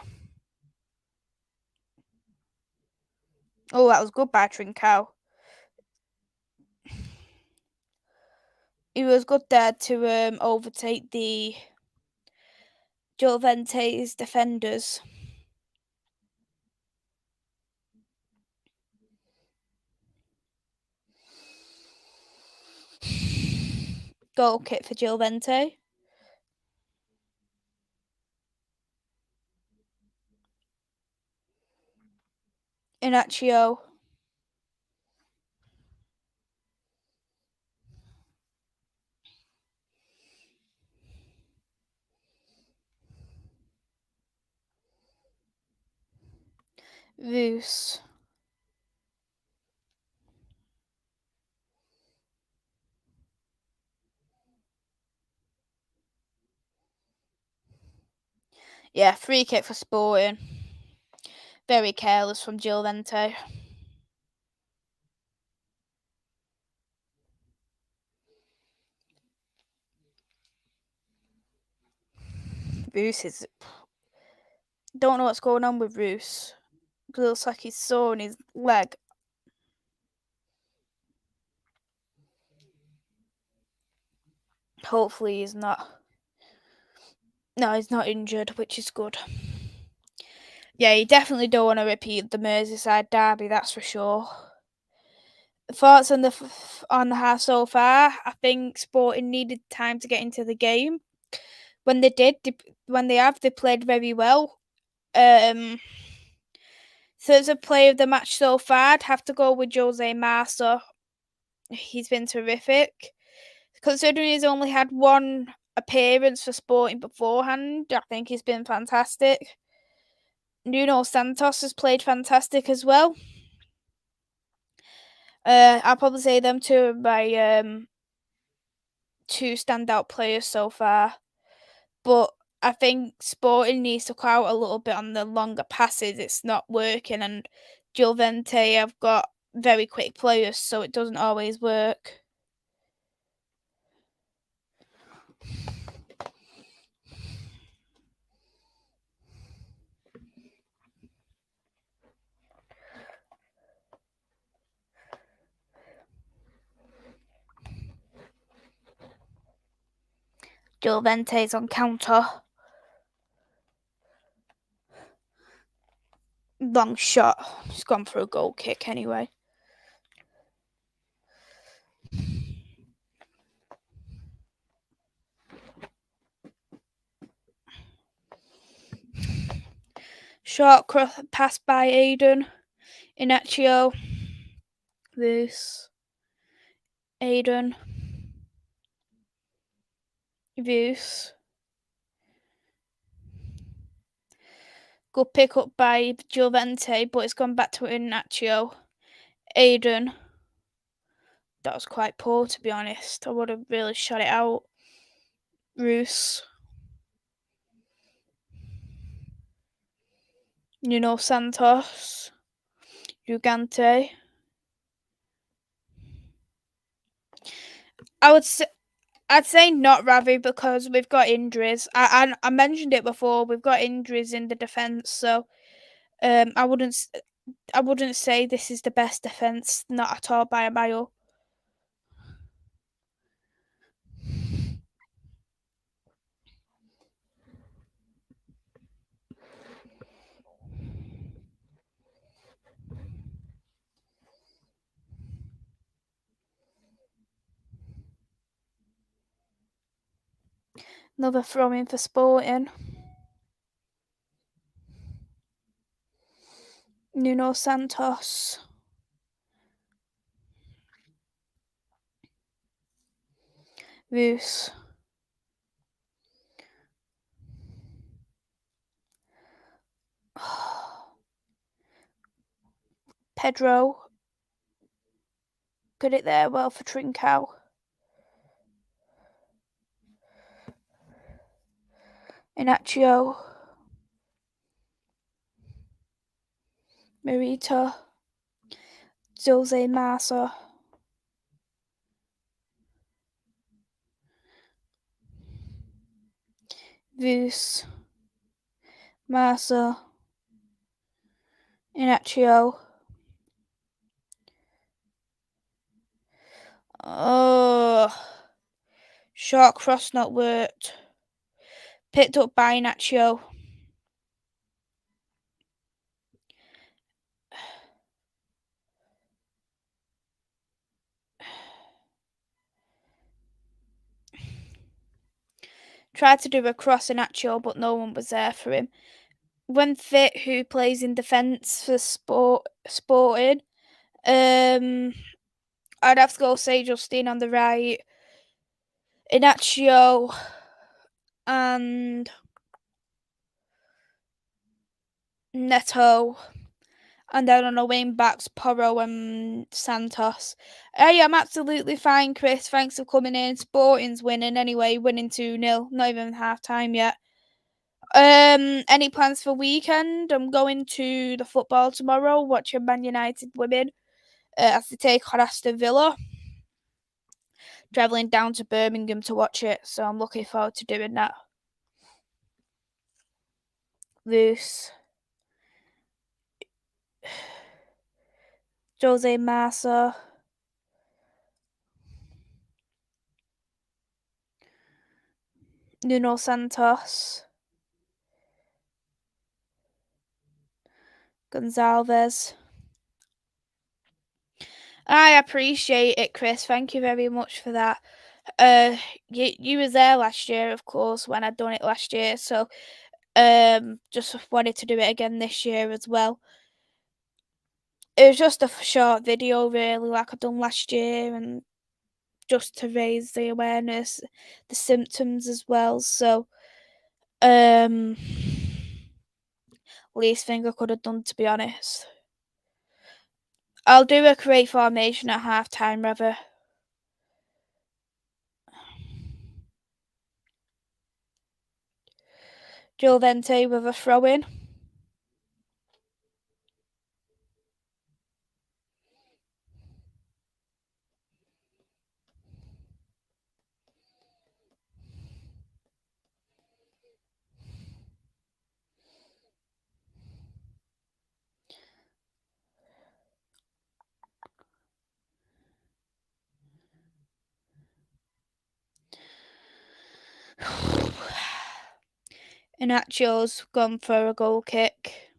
Speaker 1: Oh, that was good by Trincao. He was good there to overtake the Gil Vicente's defenders. Goal kick for Gil Vincente. Inacio. Roos. Yeah, free kick for Sporting. Very careless from Gil Vincente. Roos is... Don't know what's going on with Roos. It looks like he's sore in his leg. Hopefully he's not... No, he's not injured, which is good. Yeah, you definitely don't want to repeat the Merseyside derby, that's for sure. Thoughts on the half so far? I think Sporting needed time to get into the game. When they did, they played very well. Third player of the match so far, I'd have to go with Jose Marsa. He's been terrific. Considering he's only had one appearance for Sporting beforehand, I think he's been fantastic. Nuno Santos has played fantastic as well. I'll probably say them two are my two standout players so far. But I think Sporting needs to go out a little bit on the longer passes. It's not working, and Gil Vincente have got very quick players, so it doesn't always work. Gil Vicente's on counter. Long shot. He's gone for a goal kick anyway. Short pass by Aiden. Inacio. This. Aiden. Vuse. Good pick up by Gil Vincente, but it's gone back to Inacio. Aiden. That was quite poor, to be honest. I would have really shot it out. Roos. Nuno Santos. Ugante. I'd say not Ravi because we've got injuries. I mentioned it before. We've got injuries in the defence, so I wouldn't say this is the best defence, not at all by a mile. Another throw in for Sporting. Nuno Santos. Roos. Pedro. Got it there well for Trincao. Inacio. Merita. Jose Massa. Vus. Massa. Inacio. Oh. Short cross not worked. Picked up by Inacio. Tried to do a cross Inacio, but no one was there for him. When fit, who plays in defence for Sporting? I'd have to go say Justine on the right. Inacio and Neto. And then on the wing backs, Porro and Santos. Hey, I'm absolutely fine, Chris. Thanks for coming in. Sporting's winning anyway, winning 2-0. Not even half time yet. Any plans for weekend? I'm going to the football tomorrow, watching Man United women as they take on Aston Villa. Travelling down to Birmingham to watch it, so I'm looking forward to doing that. Loose. Jose Massa. Nuno Santos. Gonzalez. I appreciate it, Chris. Thank you very much for that. You was there last year, of course, when I'd done it last year, so just wanted to do it again this year as well. It was just a short video, really, like I done last year, and just to raise the awareness, the symptoms as well. So, least thing I could have done, to be honest. I'll do a create formation at half time, rather. Gil Vincente with a throw in. Inacio's gone for a goal kick.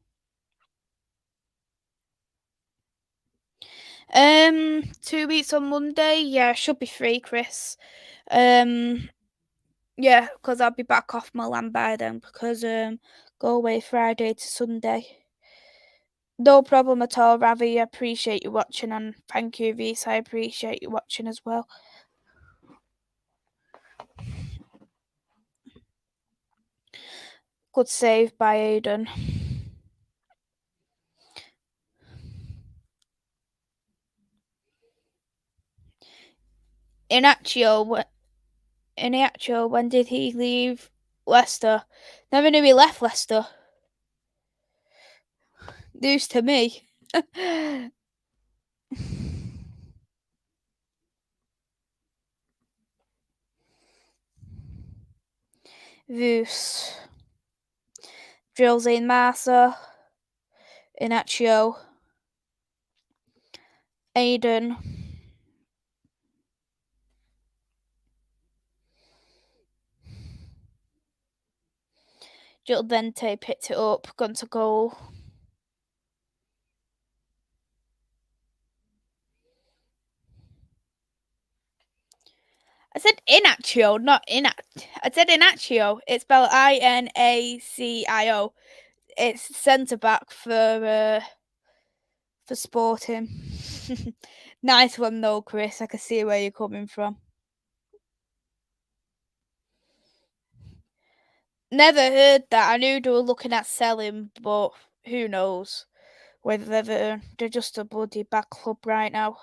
Speaker 1: 2 weeks on Monday. Yeah, should be free, Chris. Yeah, because I'll be back off Milan by then because go away Friday to Sunday. No problem at all, Ravi. I appreciate you watching, and thank you, Reese. I appreciate you watching as well. Good save by Aiden. Inacio, when did he leave Leicester? Never knew he left Leicester. News to me. Vus. Drills in Marsa. Inacio. Aiden. Gil Vincente picked it up, gone to goal. I said Inacio, not I said Inacio. It's spelled Inacio. It's centre back for Sporting. Nice one though, Chris. I can see where you're coming from. Never heard that. I knew they were looking at selling, but who knows whether they're just a bloody bad club right now.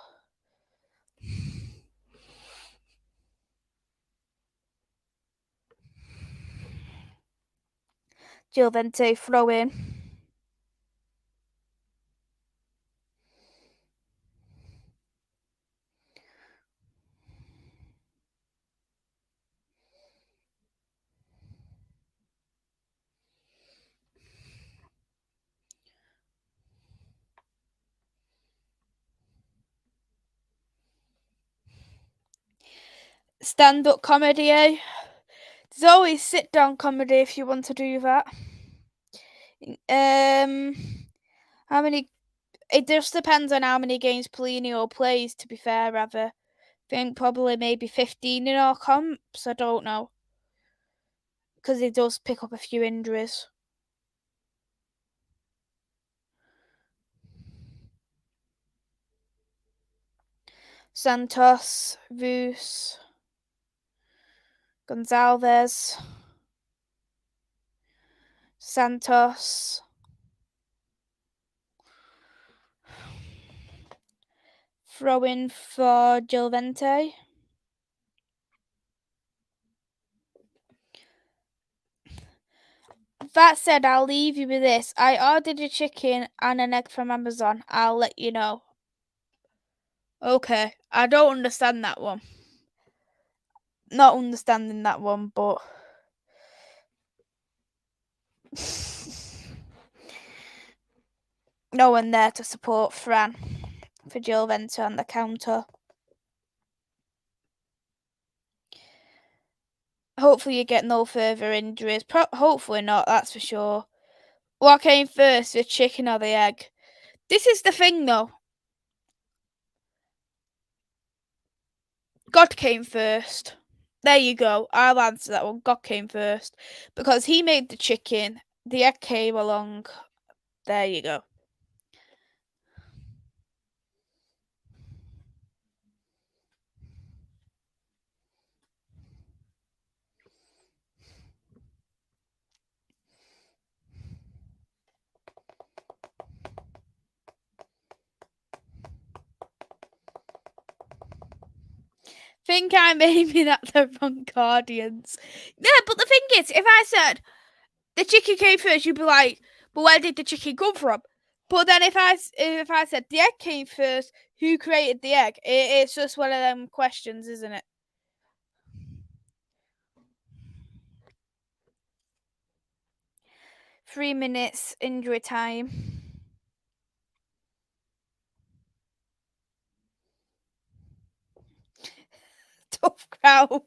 Speaker 1: Gil Vincente throw in. Stand-up comedy, eh? There's always sit-down comedy if you want to do that. How many? It just depends on how many games Paulinho plays, to be fair, rather. I think probably maybe 15 in our comps. I don't know. Because he does pick up a few injuries. Santos, Vus, Gonzalez, Santos, throw in for Gil Vincente. That said, I'll leave you with this. I ordered a chicken and an egg from Amazon. I'll let you know. Okay, I don't understand that one. Not understanding that one, but no one there to support Fran for Gil Vincente on the counter. Hopefully you get no further injuries. Hopefully not, that's for sure. What came first, the chicken or the egg? This is the thing though. God came first. There you go. I'll answer that one. God came first. Because he made the chicken. The egg came along. There you go. Think I'm aiming at the wrong audience. Yeah, but the thing is, if I said the chicken came first, you'd be like, but where did the chicken come from? But then if I said the egg came first, who created the egg? It's just one of them questions, isn't it? Three minutes injury time. Tough crowd.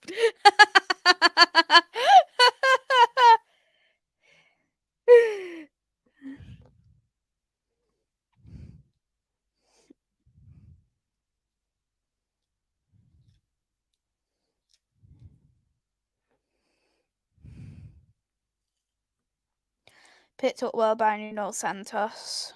Speaker 1: Picked up well by Nuno Santos.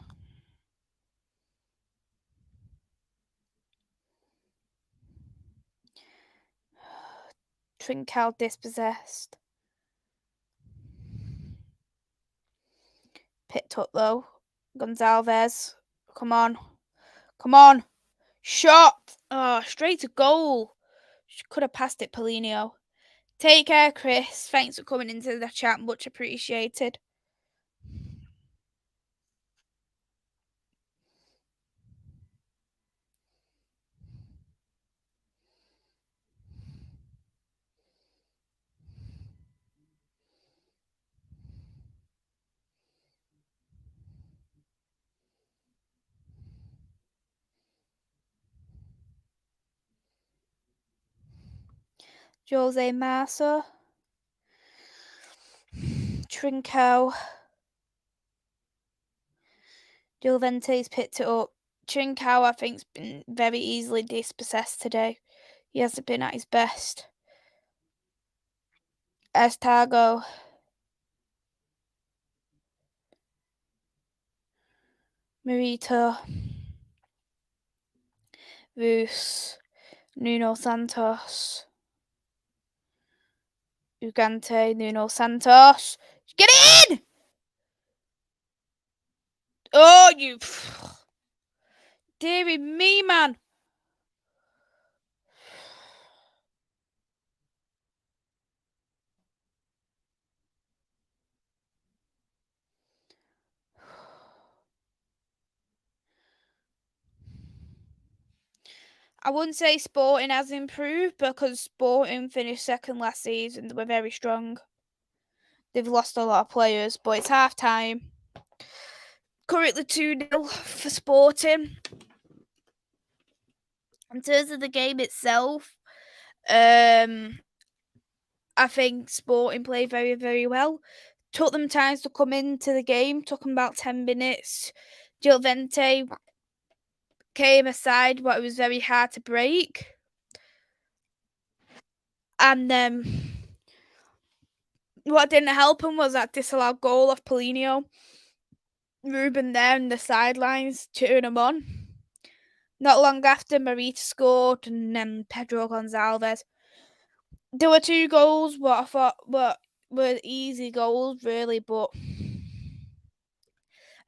Speaker 1: Trincao dispossessed. Picked up though. Gonzalez. Come on. Come on. Shot. Oh, straight to goal. Could have passed it, Paulinho. Take care, Chris. Thanks for coming into the chat. Much appreciated. Jose Massa. Trincao. Gil Vicente's picked it up. Trincao, I think, has been very easily dispossessed today. He hasn't been at his best. Estargo. Marito. Roos. Nuno Santos. Ugarte. Nuno Santos. Get in! Oh, you... Deary me, man. I wouldn't say Sporting has improved because Sporting finished second last season. They were very strong. They've lost a lot of players, but it's half time. Currently 2-0 for Sporting. In terms of the game itself, I think Sporting played very, very well. Took them times to come into the game. Took them about 10 minutes. Gil Vincente came aside, but it was very hard to break. And what didn't help him was that disallowed goal of Paulinho. Ruben there in the sidelines cheering him on. Not long after, Marita scored, and then Pedro Gonzalez. There were 2 goals, what I thought were easy goals, really, but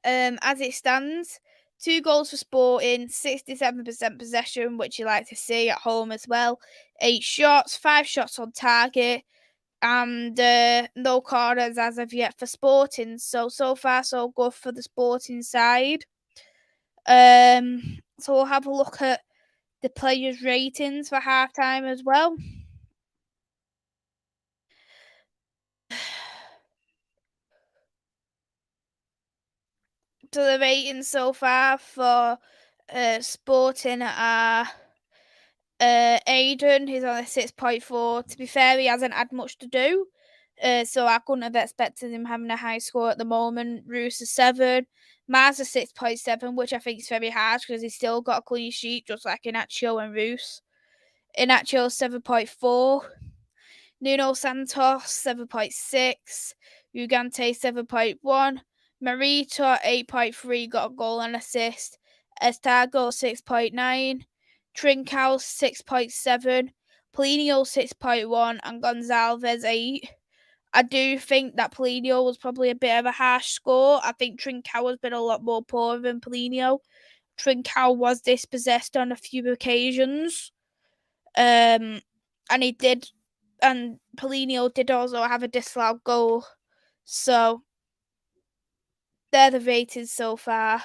Speaker 1: as it stands, 2 goals for Sporting, 67% possession, which you like to see at home as well. 8 shots, 5 shots on target, and no corners as of yet for Sporting. So far, so good for the Sporting side. So we'll have a look at the players' ratings for halftime as well. So the ratings so far for Sporting are Aiden, who's on a 6.4. To be fair, he hasn't had much to do. So I couldn't have expected him having a high score at the moment. Roos is 7. Mars is 6.7, which I think is very harsh because he's still got a clean sheet, just like Inacio and Roos. Inacio 7.4. Nuno Santos 7.6. Ugarte 7.1. Marito 8.3, got a goal and assist. Estargo 6.9. Trincao 6.7. Paulinho 6.1 and Gonzalez 8. I do think that Paulinho was probably a bit of a harsh score. I think Trincao has been a lot more poor than Paulinho. Trincao was dispossessed on a few occasions. And he did, and Paulinho did also have a disallowed goal. So they're the ratings so far.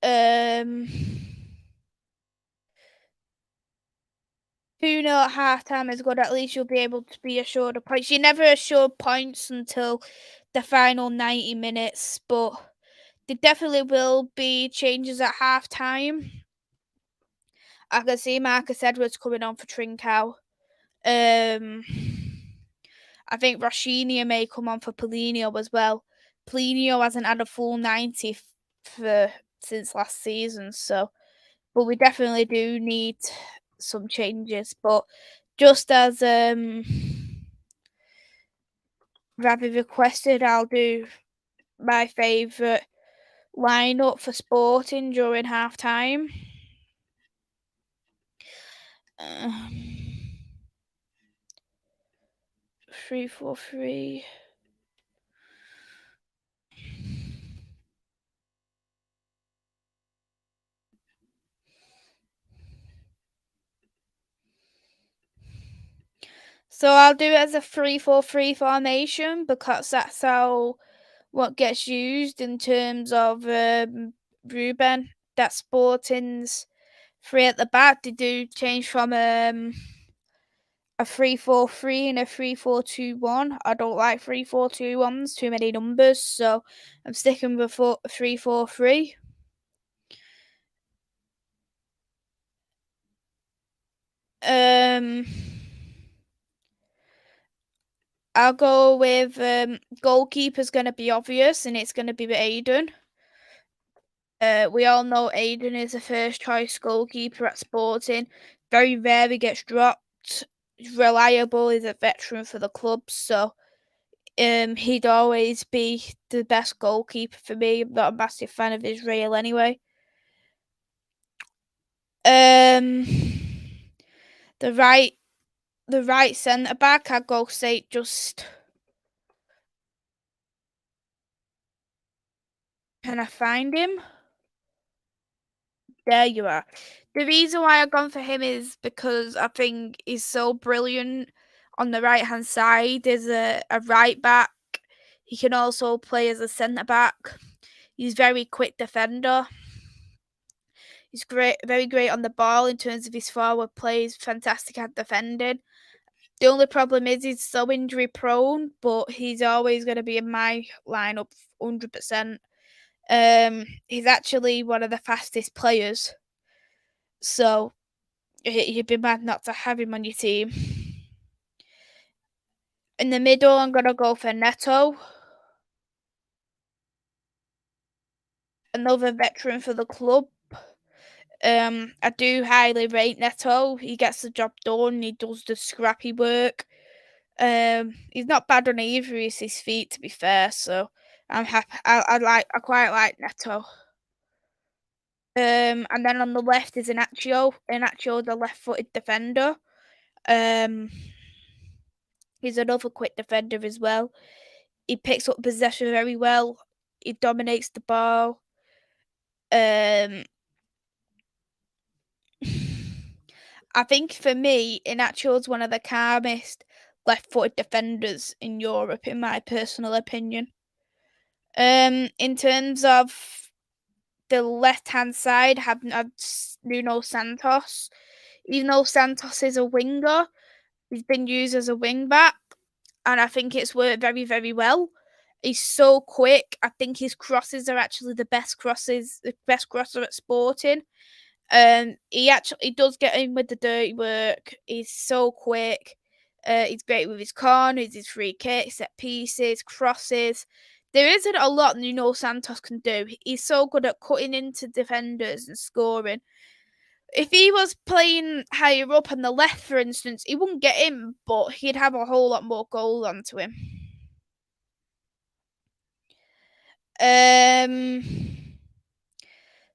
Speaker 1: 2-0 at halftime is good. At least you'll be able to be assured of points. You're never assured points until the final 90 minutes, but there definitely will be changes at halftime. I can see Marcus Edwards coming on for Trincao. I think Roshinha may come on for Paulinho as well. Paulinho hasn't had a full 90 since last season, but we definitely do need some changes. But just as rather requested, I'll do my favourite lineup for Sporting during half time. 3-4-3. So I'll do it as a 3-4-3 formation because that's what gets used in terms of Ruben. That Sporting's 3 at the back. They do change from a 3-4-3 and a 3-4-2-1. I don't like 3-4-2-1s, too many numbers, so I'm sticking with 3-4-3. I'll go with goalkeeper's going to be obvious, and it's going to be Aiden. We all know Aiden is a first choice goalkeeper at Sporting. Very rarely gets dropped. He's reliable. He's a veteran for the club, so he'd always be the best goalkeeper for me. I'm not a massive fan of Israel anyway. The right centre back, I'd go say just. Can I find him? There you are. The reason why I've gone for him is because I think he's so brilliant on the right hand side as a right back. He can also play as a centre back. He's very quick defender. He's great, very great on the ball in terms of his forward play. He's fantastic at defending. The only problem is he's so injury prone, but he's always going to be in my lineup 100%. He's actually one of the fastest players, so you'd be mad not to have him on your team. In the middle, I'm going to go for Neto. Another veteran for the club. I do highly rate Neto. He gets the job done. He does the scrappy work. He's not bad on either of his feet, to be fair. So I'm happy. I quite like Neto. And then on the left is Inacio. Inacio, the left-footed defender. He's another quick defender as well. He picks up possession very well. He dominates the ball. I think for me, Inacio's one of the calmest left-footed defenders in Europe, in my personal opinion. In terms of the left-hand side, have Nuno Santos. Even though Santos is a winger, he's been used as a wing-back, and I think it's worked very, very well. He's so quick. I think his crosses are actually the best crosser at Sporting. He does get in with the dirty work. He's so quick. He's great with his corners, his free kicks, set pieces, crosses. There isn't a lot Nuno Santos can do. He's so good at cutting into defenders and scoring. If he was playing higher up on the left, for instance, he wouldn't get in, but he'd have a whole lot more goals onto him.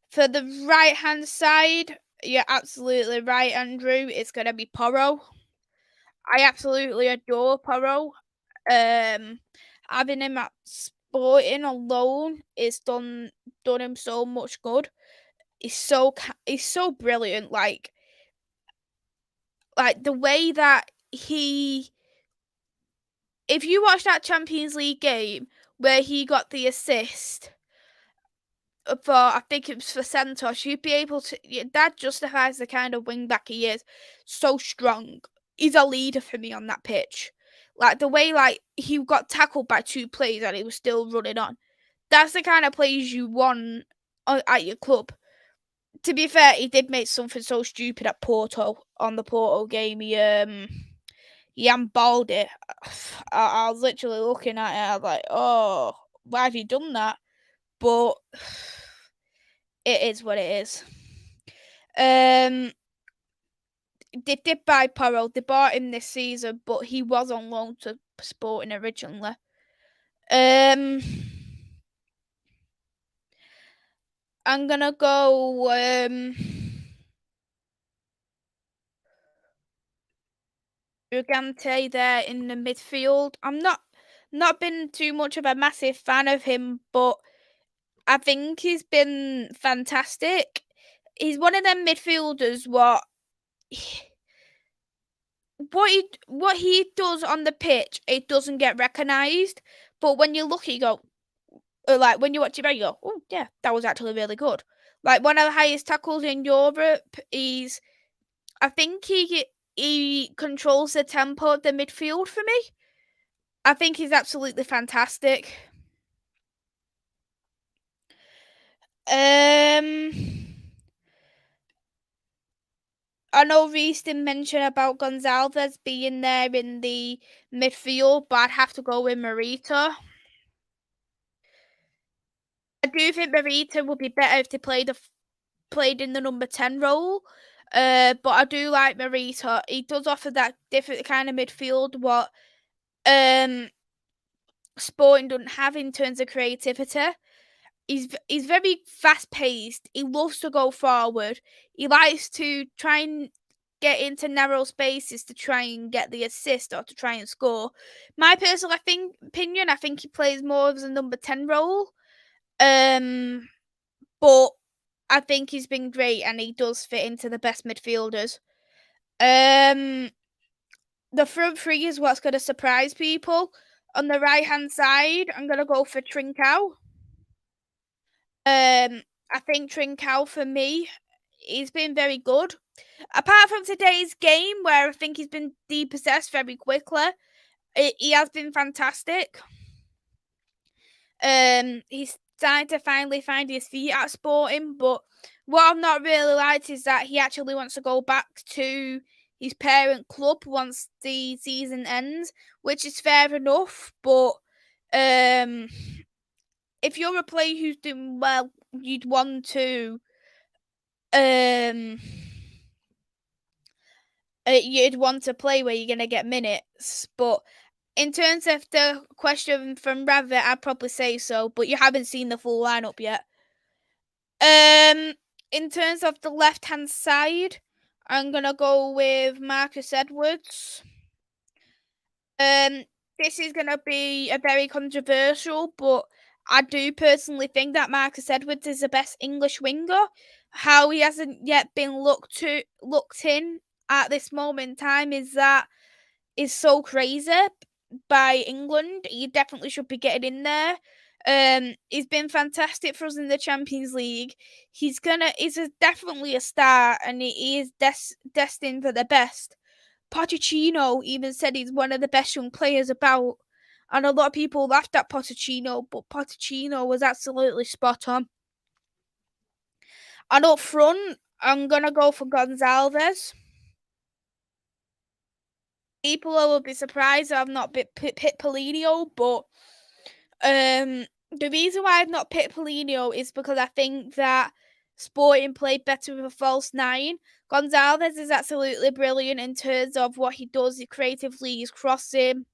Speaker 1: For the right-hand side, you're absolutely right, Andrew. It's going to be Porro. I absolutely adore Porro. Having him at Sporting alone is done him so much good. He's so brilliant. Like the way that he. If you watch that Champions League game where he got the assist for, I think it was for Santos, you'd be able to. That justifies the kind of wing back he is. So strong. He's a leader for me on that pitch. Like the way he got tackled by 2 players and he was still running on. That's the kind of plays you want at your club. To be fair, he did make something so stupid at Porto on the Porto game. He handballed it. I was literally looking at it. I was like, oh, why have you done that? But it is what it is. They did buy Porro. They bought him this season, but he was on loan to Sporting originally. Um, I'm gonna go Gigante there in the midfield. I'm not been too much of a massive fan of him, but I think he's been fantastic. He's one of them midfielders what he does on the pitch, it doesn't get recognised. But when you look, you go, like when you watch it back, you go, oh yeah, that was actually really good. Like one of the highest tackles in Europe. I think he controls the tempo of the midfield for me. I think he's absolutely fantastic. I know Reese didn't mention about Gonzalez being there in the midfield, but I'd have to go with Marita. I do think Marita would be better if they played in the number 10 role. But I do like Marita. He does offer that different kind of midfield what Sporting doesn't have in terms of creativity. He's very fast paced. He loves to go forward. He likes to try and get into narrow spaces to try and get the assist or to try and score. My personal opinion, I think he plays more of the number 10 role. But I think he's been great and he does fit into the best midfielders. The front three is what's going to surprise people. On the right hand side, I'm going to go for Trincao. I think Trincao for me, he's been very good. Apart from today's game, where I think he's been depossessed very quickly, he has been fantastic. He's starting to finally find his feet at Sporting, but what I've not really liked is that he actually wants to go back to his parent club once the season ends, which is fair enough. But if you're a player who's doing well, you'd want to play where you're gonna get minutes. But in terms of the question from Rabbit, I'd probably say so, but you haven't seen the full lineup yet. In terms of the left hand side, I'm gonna go with Marcus Edwards. This is gonna be a very controversial, but I do personally think that Marcus Edwards is the best English winger. How he hasn't yet been looked in at this moment in time is so crazy by England. He definitely should be getting in there. He's been fantastic for us in the Champions League. He's definitely a star, and he is destined for the best. Pochettino even said he's one of the best young players about, and a lot of people laughed at Pochettino, but Pochettino was absolutely spot on. And up front, I'm gonna go for Gonzalez. People will be surprised I've not picked Paulinho, but the reason why I've not picked Paulinho is because I think that Sporting played better with a false nine. Gonzalez is absolutely brilliant in terms of what he does creatively. He's crossing,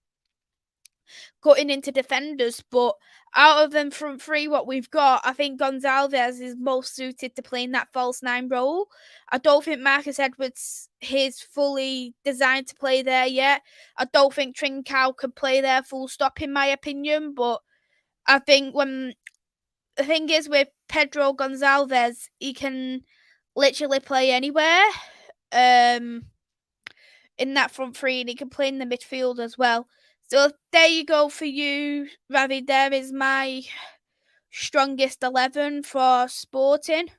Speaker 1: cutting into defenders, but out of them front three, what we've got, I think Gonzalez is most suited to playing that false nine role. I don't think Marcus Edwards is fully designed to play there yet. I don't think Trincao could play there full stop, in my opinion, but I think when the thing is with Pedro Gonzalez, he can literally play anywhere in that front three, and he can play in the midfield as well. So there you go for you, Ravi. There is my strongest 11 for Sporting.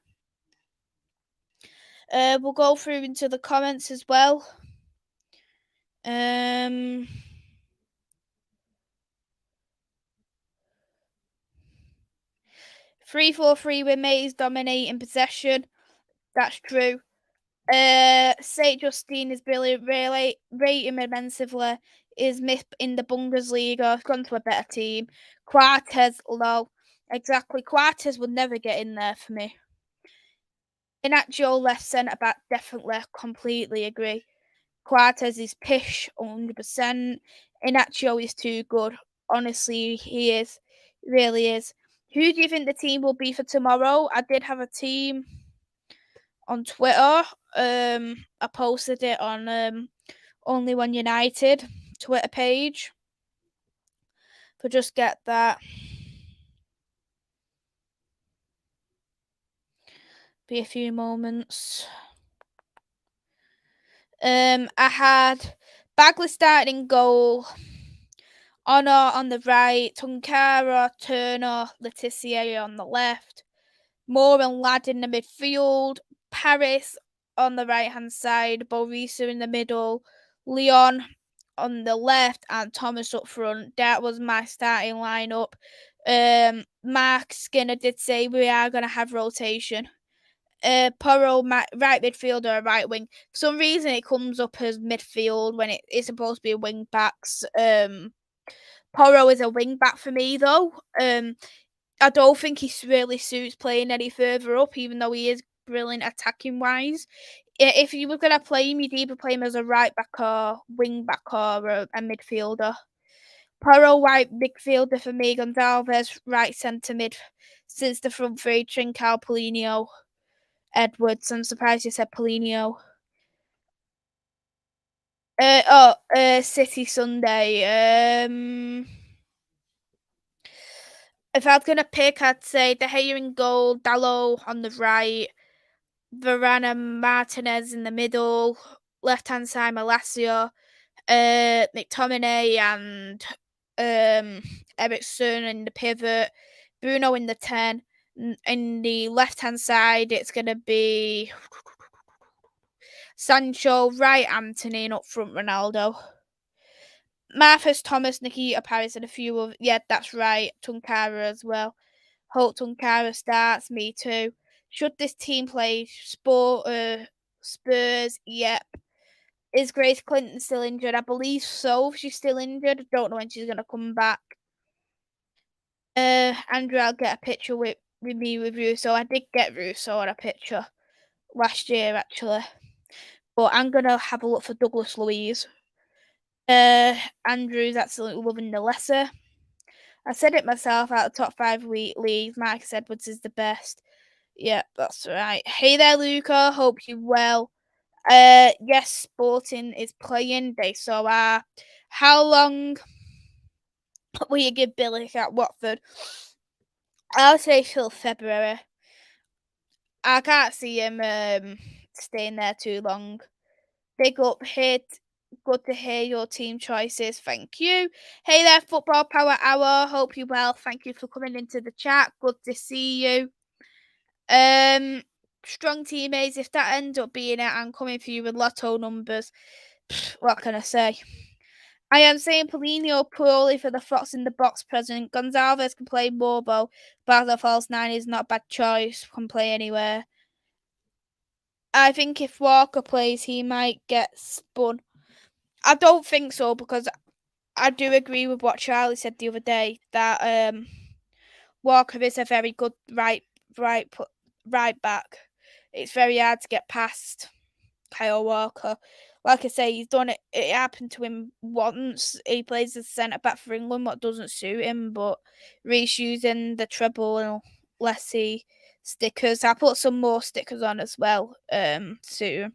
Speaker 1: We'll go through into the comments as well. 3-4-3 with Maisy dominating possession. That's true. Saint Justine is brilliant, really. Rate him immensely. Is missed in the Bundesliga. Gone to a better team. Quartes, low. Exactly. Quartes would never get in there for me. Inacio left centre back, definitely. Completely agree. Quartes is pish, 100%. Inacio is too good. Honestly, he is. Really is. Who do you think the team will be for tomorrow? I did have a team on Twitter. I posted it on Only One United Twitter page. So just get that. Be a few moments. I had Bagley starting in goal. Honor on the right, Tunkara, Turner, Letitia on the left, Moore and Ladd in the midfield, Paris on the right hand side, Borisa in the middle, Leon on the left, and Thomas up front. That was my starting lineup. Mark Skinner did say we are going to have rotation. Porro, right midfielder, right wing. For some reason, it comes up as midfield when it is supposed to be wing backs. Porro is a wing back for me, though. I don't think he really suits playing any further up, even though he is brilliant attacking wise. If you were going to play him, you'd either play him as a right back or wing back or a midfielder. Porro, right midfielder for me. Gonzalez, right centre mid. Since the front three, Trincao, Paulinho, Edwards. I'm surprised you said Paulinho. City Sunday. If I was gonna pick, I'd say De Gea in goal, Dalot on the right, Varane and Martinez in the middle, left hand side Malacia, McTominay and Ericsson in the pivot, Bruno in the 10. In the left hand side, it's gonna be Sancho, right Anthony, and up front Ronaldo. Marcus Thomas, Nikita Paris, and a few of that's right. Tunkara as well. Hope Tunkara starts. Me too. Should this team play Spurs? Yep. Is Grace Clinton still injured? I believe so. She's still injured. I don't know when she's gonna come back. Andrew, I'll get a picture with me with Russo. I did get Russo on a picture last year actually, but I'm gonna have a look for Douglas Louise. Andrew's absolutely loving the lesser. I said it myself out of the top 5 leagues. Marcus Edwards is the best. Yeah, that's right. Hey there, Luca. Hope you well. Yes, Sporting is playing. They saw how long will you give Billy at Watford? I'll say till February. I can't see him staying there too long. Big up, hit. Good to hear your team choices. Thank you. Hey there, Football Power Hour. Hope you well. Thank you for coming into the chat. Good to see you. Strong teammates. If that ends up being it, I'm coming for you with lotto numbers. What can I say? I am saying Paulinho poorly for the Fox in the Box present. Gonzalez can play Morbo, but the false 9 is not a bad choice. Can play anywhere. I think if Walker plays, he might get spun. I don't think so because I do agree with what Charlie said the other day that Walker is a very good right back. It's very hard to get past Kyle Walker. Like I say, he's done it. It happened to him once. He plays as centre back for England, what doesn't suit him. But Reece using the treble and let's see stickers. I put some more stickers on as well. Soon.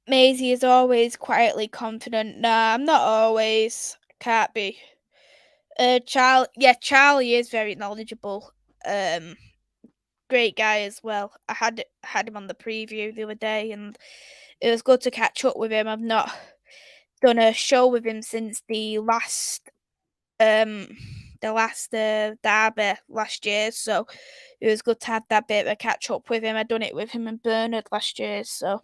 Speaker 1: Maisy is always quietly confident. Nah, I'm not always. Can't be. Charlie is very knowledgeable. Great guy as well. I had him on the preview the other day, and it was good to catch up with him. I've not done a show with him since the last derby last year, so it was good to have that bit of a catch up with him. I done it with him and Bernard last year, so.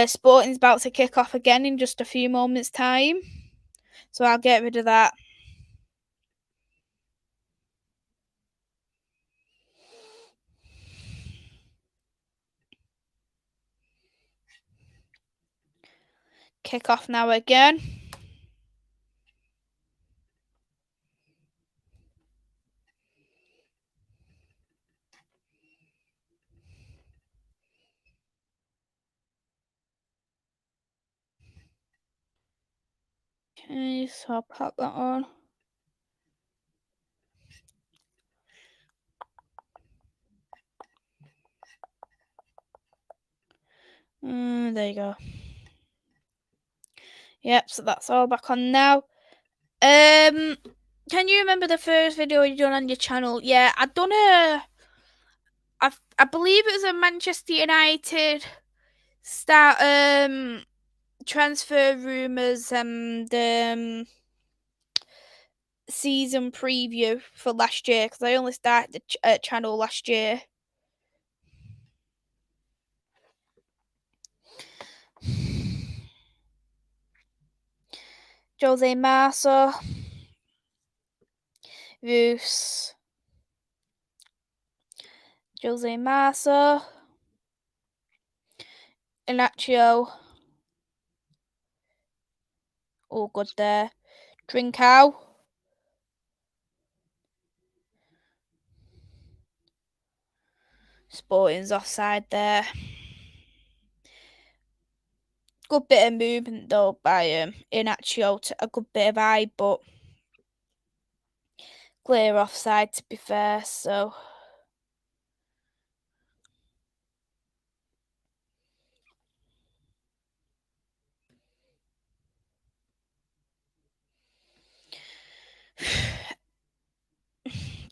Speaker 1: Sporting's about to kick off again in just a few moments' time, so I'll get rid of that. Kick off now again. Okay, so I'll pop that on. There you go. Yep, so that's all back on now. Can you remember the first video you done on your channel? Yeah, I done I believe it was a Manchester United transfer rumours and season preview for last year, because I only started the channel last year. Jose Marsa, Vus, Jose Marsa, Inacio. All good there. Drinkau. Sporting's offside there. Good bit of movement though by Inacio, a good bit of eye, but clear offside to be fair, so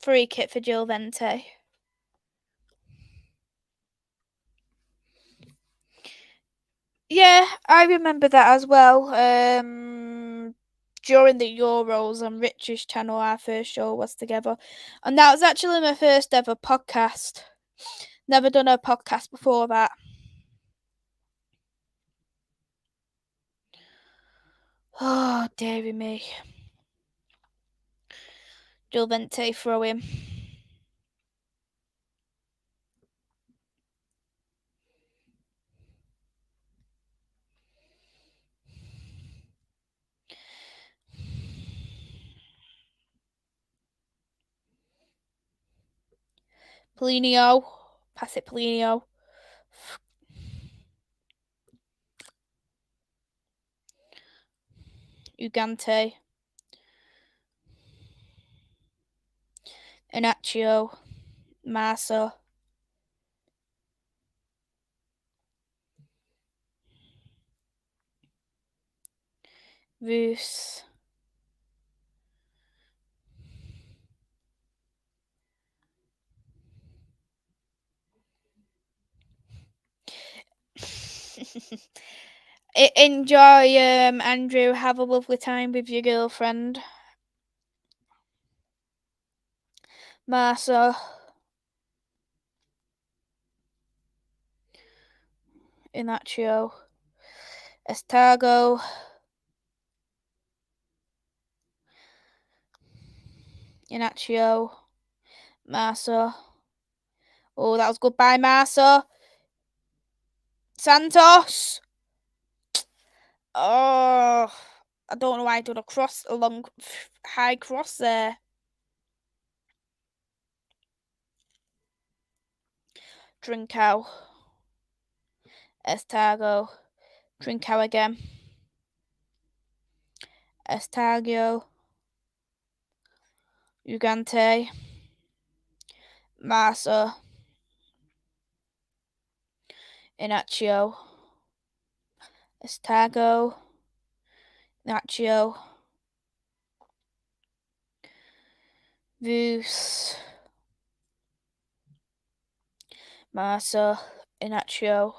Speaker 1: free kick for Gil Vincente. Yeah, I remember that as well. During the Euros on Rich's channel, our first show was together, and that was actually my first ever podcast. Never done a podcast before that. Oh, dearie me. Gil Vincente throw him. Paulinho. Pass it, Paulinho. Ugante. Inacio. Marsa. Vus. Enjoy, Andrew. Have a lovely time with your girlfriend. Marsa. Inacio. Estargo. Inacio. Marsa. Oh, that was good by Marsa. Santos. Oh, I don't know why I did a long high cross there. Drinkau. Estargo. Drinkau again. Estargo. Ugante. Marsa. Inacio. Estargo. Inacio. Vus. Marsa. Inacio.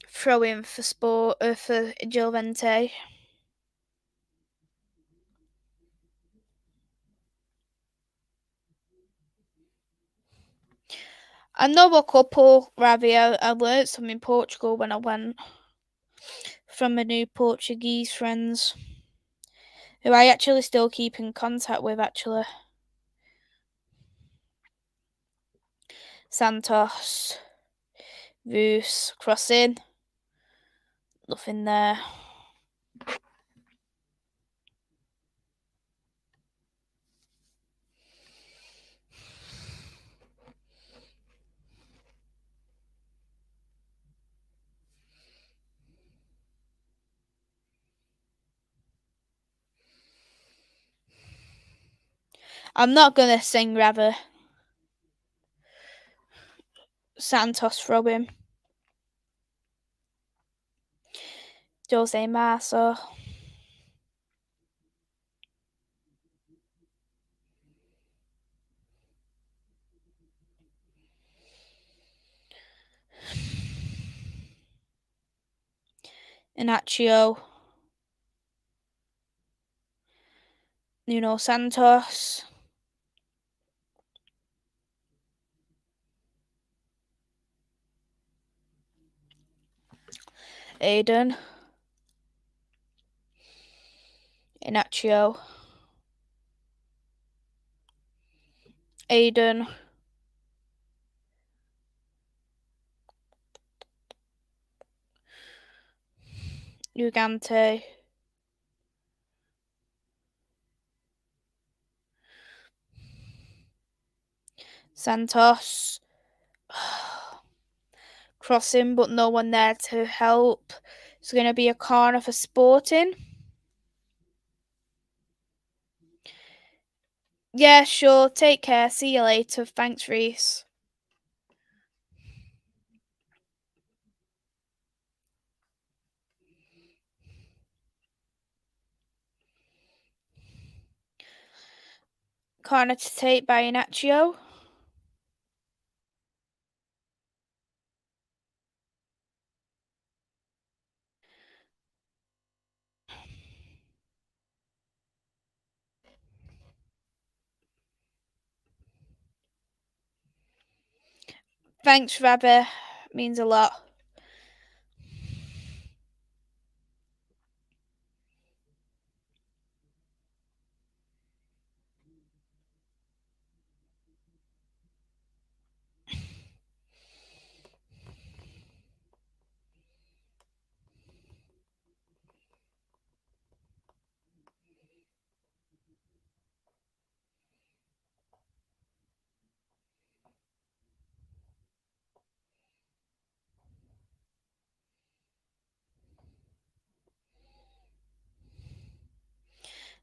Speaker 1: Throw in for for Gil Vincente. I know a couple, Ravi. I learnt some in Portugal when I went from my new Portuguese friends, who I actually still keep in contact with, actually. Santos. Vus. Crossing. Nothing there. I'm not gonna sing rather. Santos throw him. Jose Marso. Inacio. Nuno Santos. Aiden. Inacio. Aiden. Ugante. Santos. Crossing, but no one there to help. It's going to be a corner for Sporting. Yeah, sure. Take care. See you later. Thanks, Reese. Corner to take by Inacio. Thanks, Rabbi. Means a lot.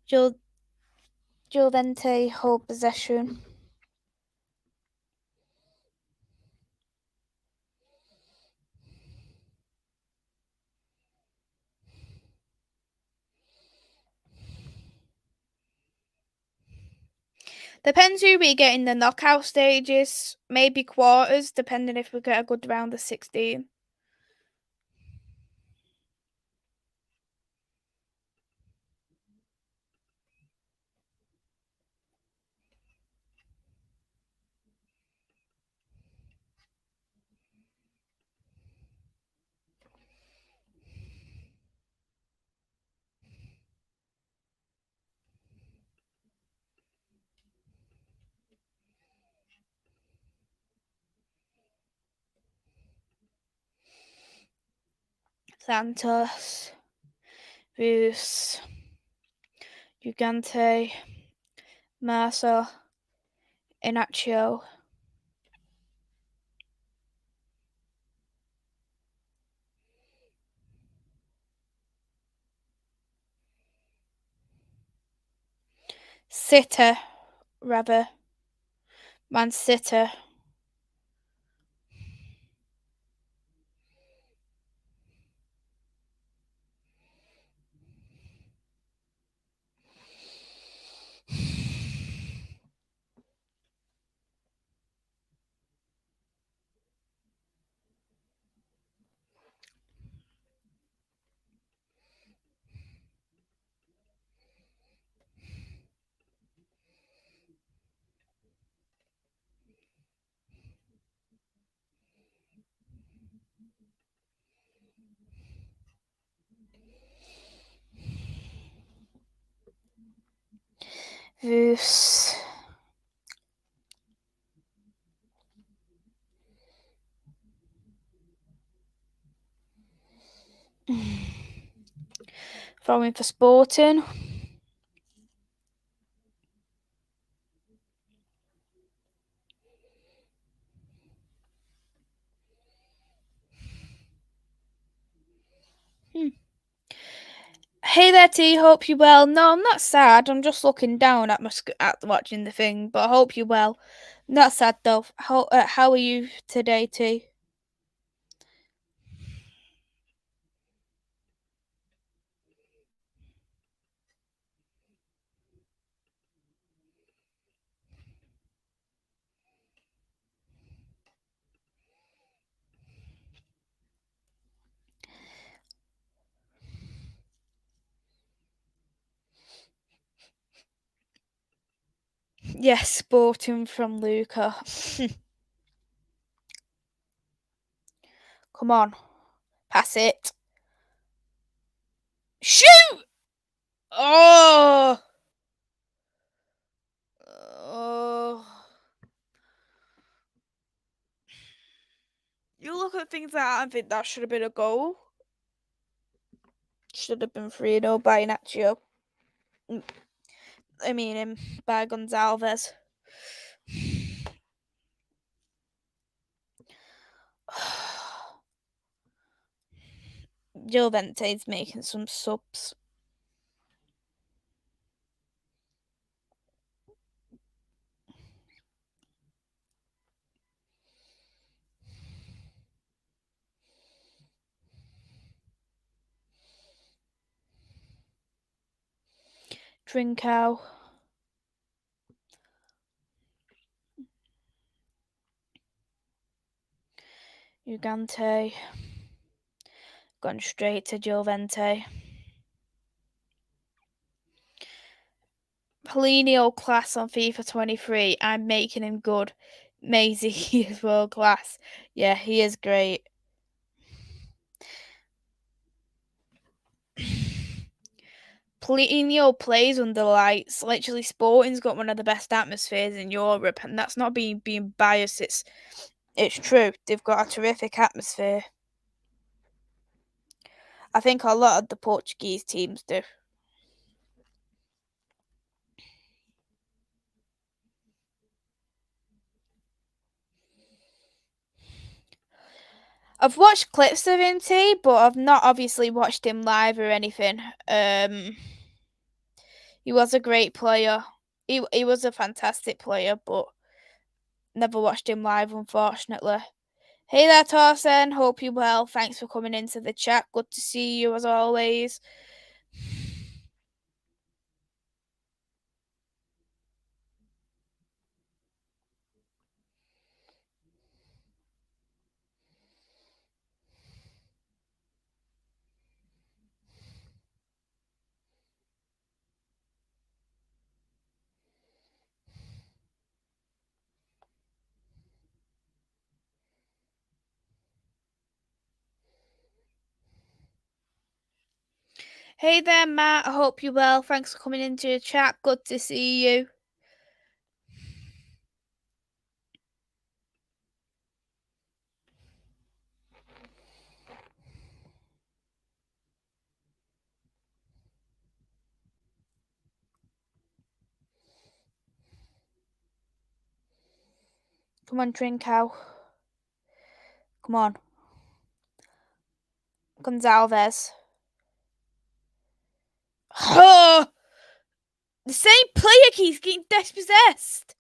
Speaker 1: Gil Vincente hold possession. Depends who we get in the knockout stages. Maybe quarters, depending if we get a good round of 16. Santos. Vus. Ugante. Marso. Inacio. Sitter. Rather. Man Sitter. Vus. Throwing for Sporting. Hey there, T. Hope you're well. No, I'm not sad. I'm just looking down at at watching the thing. But I hope you're well. Not sad though. How are you today, T? Yes, sporting from Luca. Come on, pass it. Shoot! Oh, oh. You look at things like that and think that should have been a goal. Should have been 3-0 by Nacho. I mean, by Gonzalez. Gil Vincente's making some subs. Trincao. Ugante. Gone straight to Juventus. Paulinho class on FIFA 23. I'm making him good. Maisy, he is world class. Yeah, he is great. Paulinho plays under lights. Literally, Sporting's got one of the best atmospheres in Europe, and that's not being biased. It's true. They've got a terrific atmosphere. I think a lot of the Portuguese teams do. I've watched clips of him, T, but I've not obviously watched him live or anything. He was a great player. He was a fantastic player, but never watched him live, unfortunately. Hey there, Torsen. Hope you're well. Thanks for coming into the chat. Good to see you as always. Hey there, Matt. I hope you're well. Thanks for coming into the chat. Good to see you. Come on, Trincao. Come on. Gonzalez. Oh! The same player keeps getting dispossessed.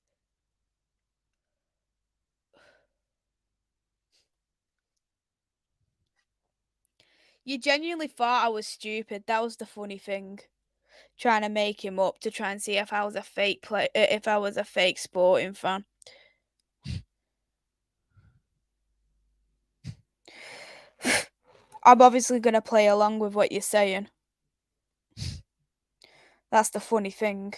Speaker 1: You genuinely thought I was stupid. That was the funny thing. Trying to make him up to try and see if I was a fake if I was a fake Sporting fan. I'm obviously going to play along with what you're saying. That's the funny thing.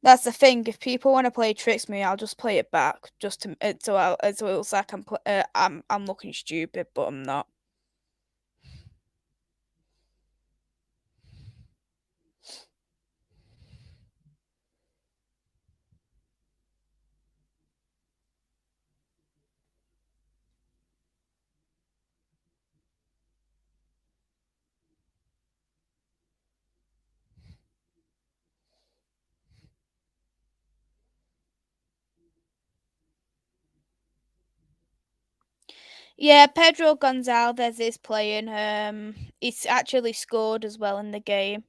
Speaker 1: That's the thing. If people want to play tricks me, I'll just play it back, just to so it looks like I'm looking stupid, but I'm not. Yeah, Pedro Gonzalez is playing. He's actually scored as well in the game.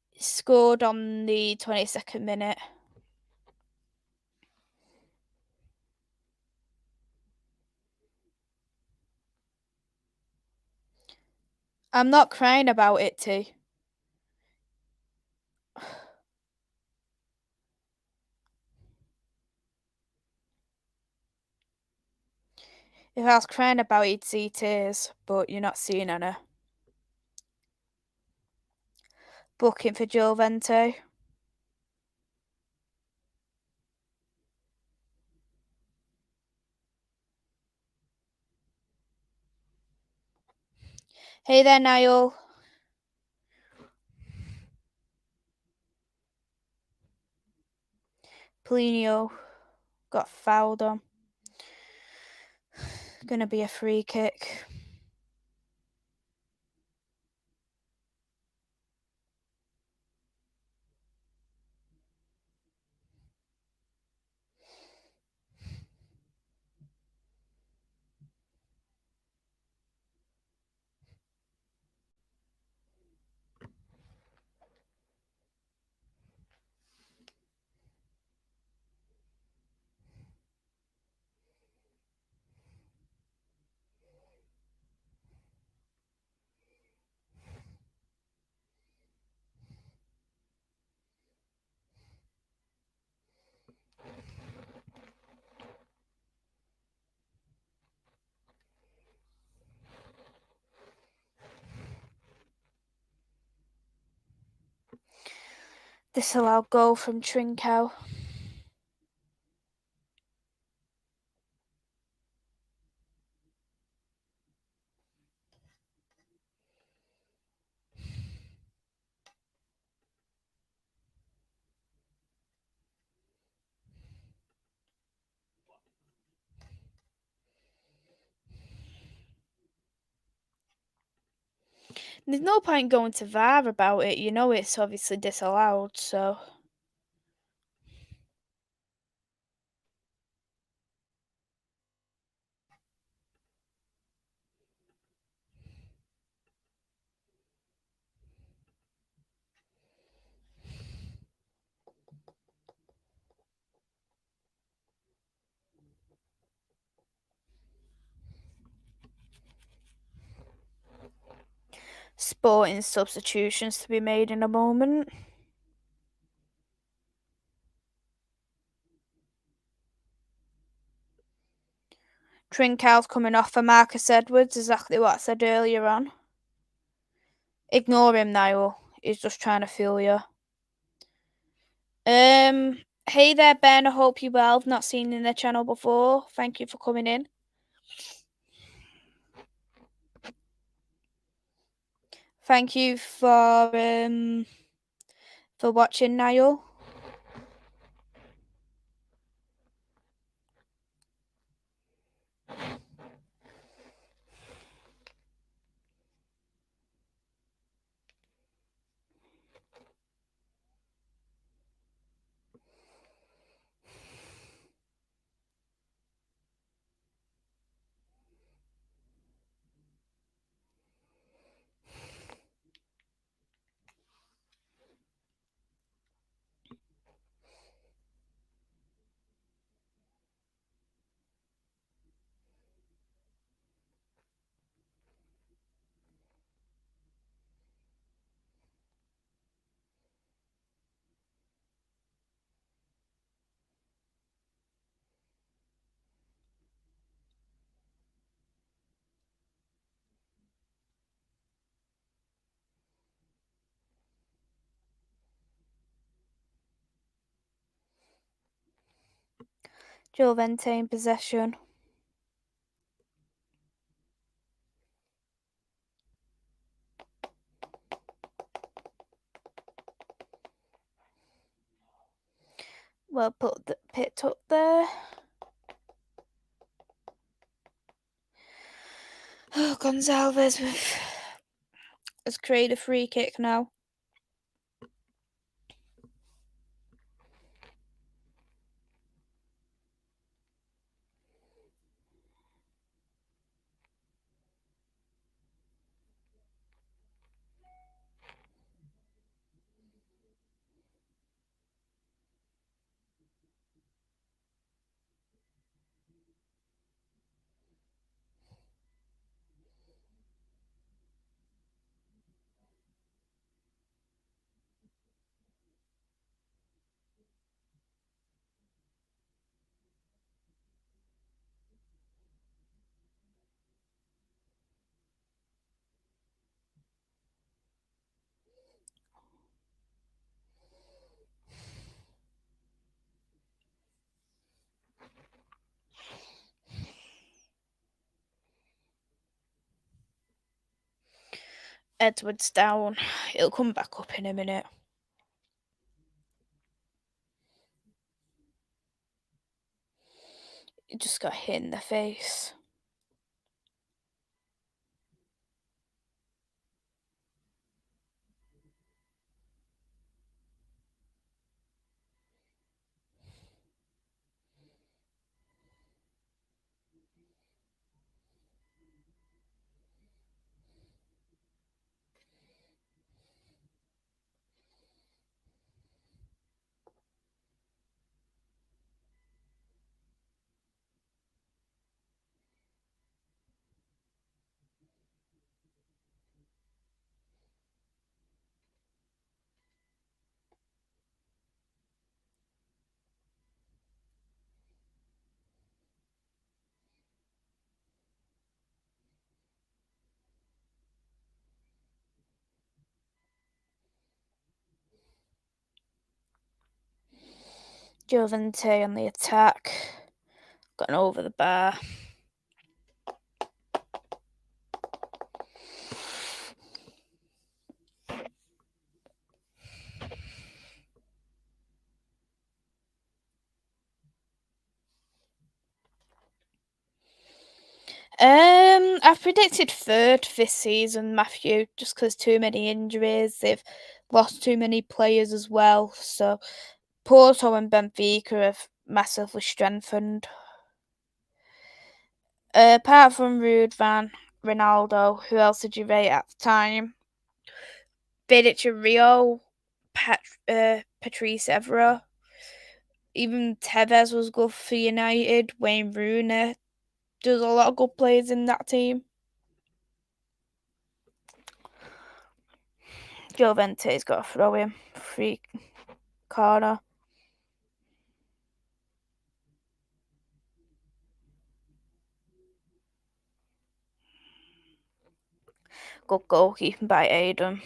Speaker 1: He scored on the 22nd minute. I'm not crying about it, T. If I was crying about it, you'd see tears, but you're not seeing any. Booking for Gil Vincente. Hey there, Niall. Paulinho got fouled on. Gonna be a free kick. Disallowed goal from Trincao. There's no point going to VAR about it. You know it's obviously disallowed, so. Sporting substitutions to be made in a moment. Trincal's coming off for Marcus Edwards, exactly what I said earlier on. Ignore him, Niall. He's just trying to fool you. Hey there, Ben. I hope you're well. I've not seen you in the channel before. Thank you for coming in. Thank you for watching, Niall. Gil Vincente in possession. Well picked up there. Oh, Gonzalez has created a free kick now. Edward's down. It'll come back up in a minute. He just got hit in the face. Gil Vincente on the attack. Gotten over the bar. I've predicted third this season, Matthew, just because too many injuries. They've lost too many players as well. So Porto and Benfica have massively strengthened. Apart from Rude Van Ronaldo, who else did you rate at the time? Vidic Rio, Patrice Evra. Even Tevez was good for United. Wayne Rooney. There's a lot of good players in that team. Gil Vicente's got a throw in. Free corner. Good goalkeeping by Aiden.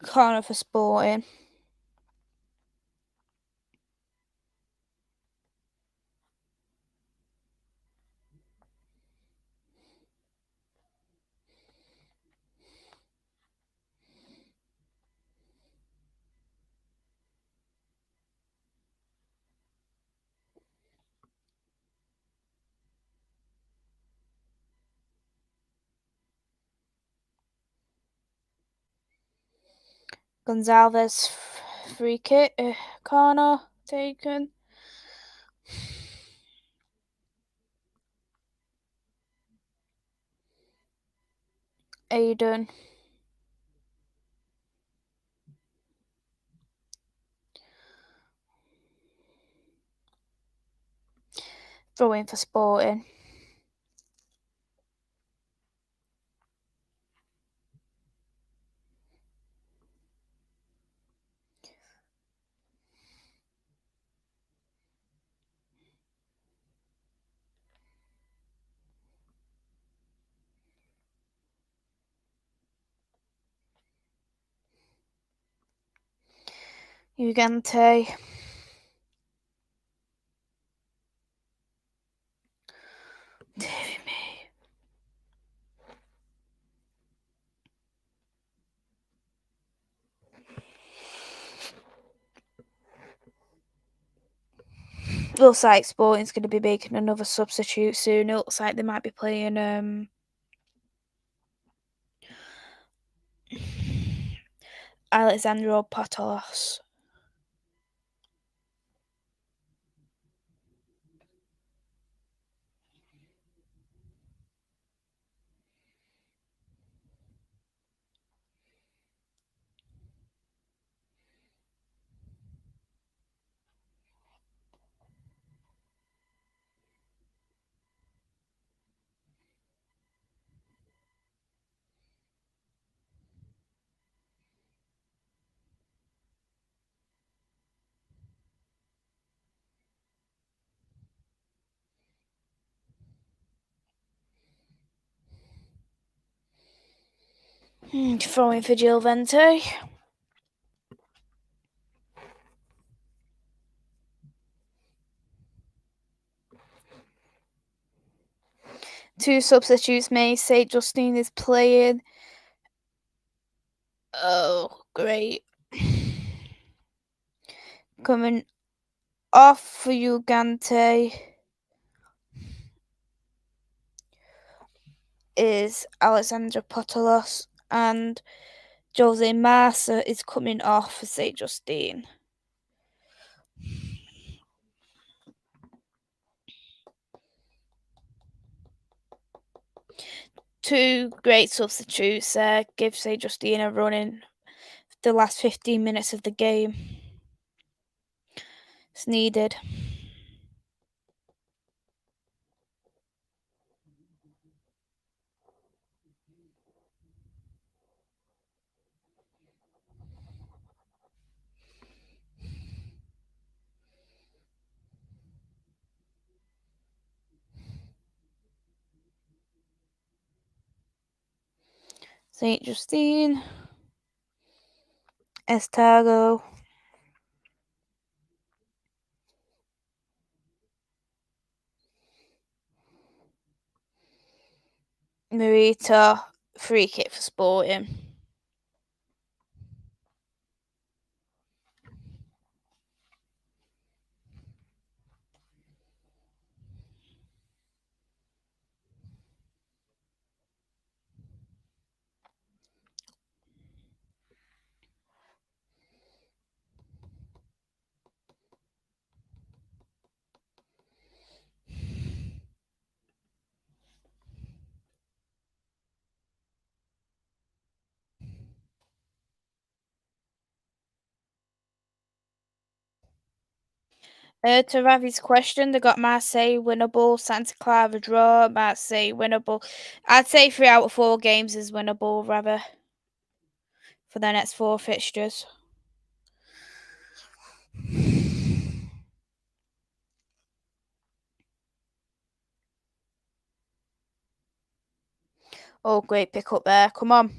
Speaker 1: Corner for Sporting. Gonzalez free kick. Corner taken. Aiden. Throw in for Sporting. Ugente. Looks like Sporting's going to be making another substitute soon. It looks like they might be playing Alexandro Patos. Throwing for Gil Vincente. Two substitutes, Maisy. Justine is playing. Oh, great. Coming off for Ugante is Alexandra Potolos, and Jose Massa is coming off for St. Justine. Two great substitutes there. Give St. Justine a run in the last 15 minutes of the game. It's needed. St. Justine. Estago. Marita. Free kick for Sporting. To Ravi's question, they got Marseille winnable, Santa Clara draw, Marseille winnable. I'd say 3 out of 4 games is winnable, rather, for their next 4 fixtures. Oh, great pick up there. Come on.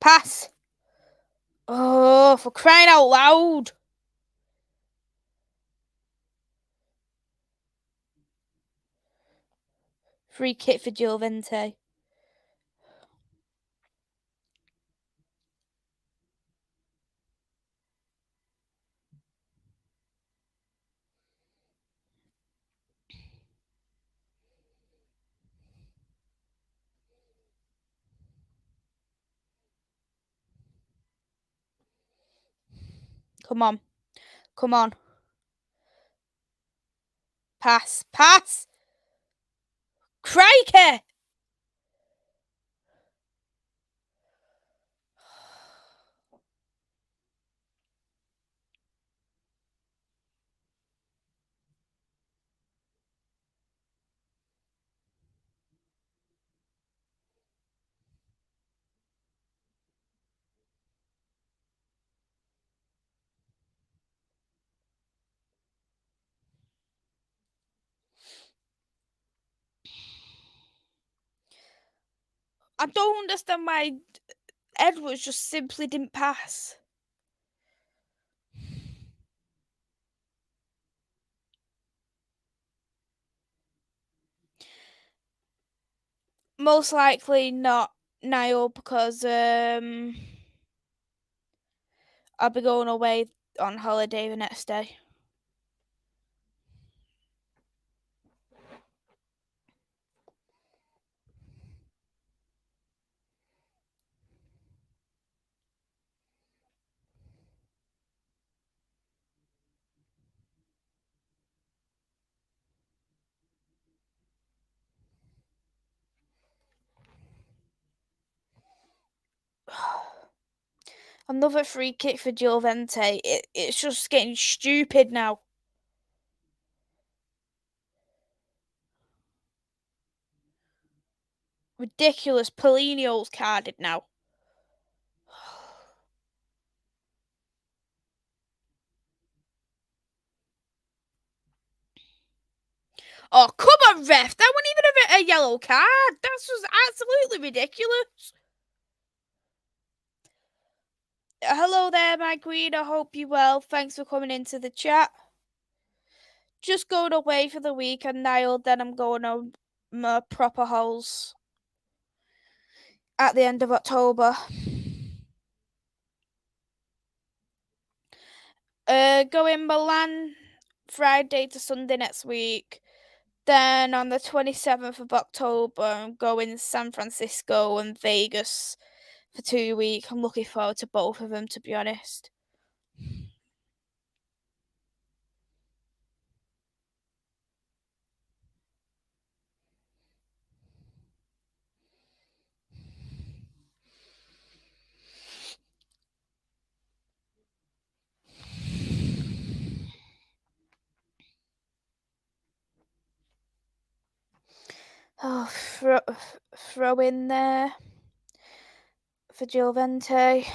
Speaker 1: Pass. Oh, for crying out loud. Free kick for Gil Vincente. Come on. Come on. Pass. Pass. Crikey. I don't understand why Edwards just simply didn't pass. Most likely not Niall, because I'll be going away on holiday the next day. Another free kick for Gil Vincente. It's just getting stupid now. Ridiculous. Paulinho's carded now. Oh, come on, ref. That wasn't even a yellow card. That's just absolutely ridiculous. Hello there, my queen. I hope you're well. Thanks for coming into the chat. Just going away for the weekend now, then I'm going on my proper holes at the end of October. Going Milan Friday to Sunday next week. Then on the 27th of October, I'm going San Francisco and Vegas for 2 weeks. I'm looking forward to both of them, to be honest. Oh, throw in there for Gil Vincente.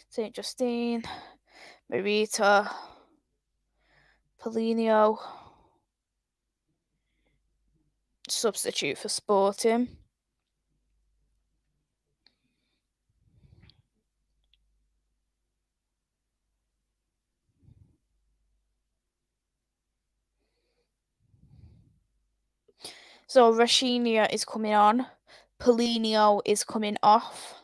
Speaker 1: St. Justine, Marita, Paulinho, substitute for Sporting. So Rashinia is coming on, Paulinho is coming off.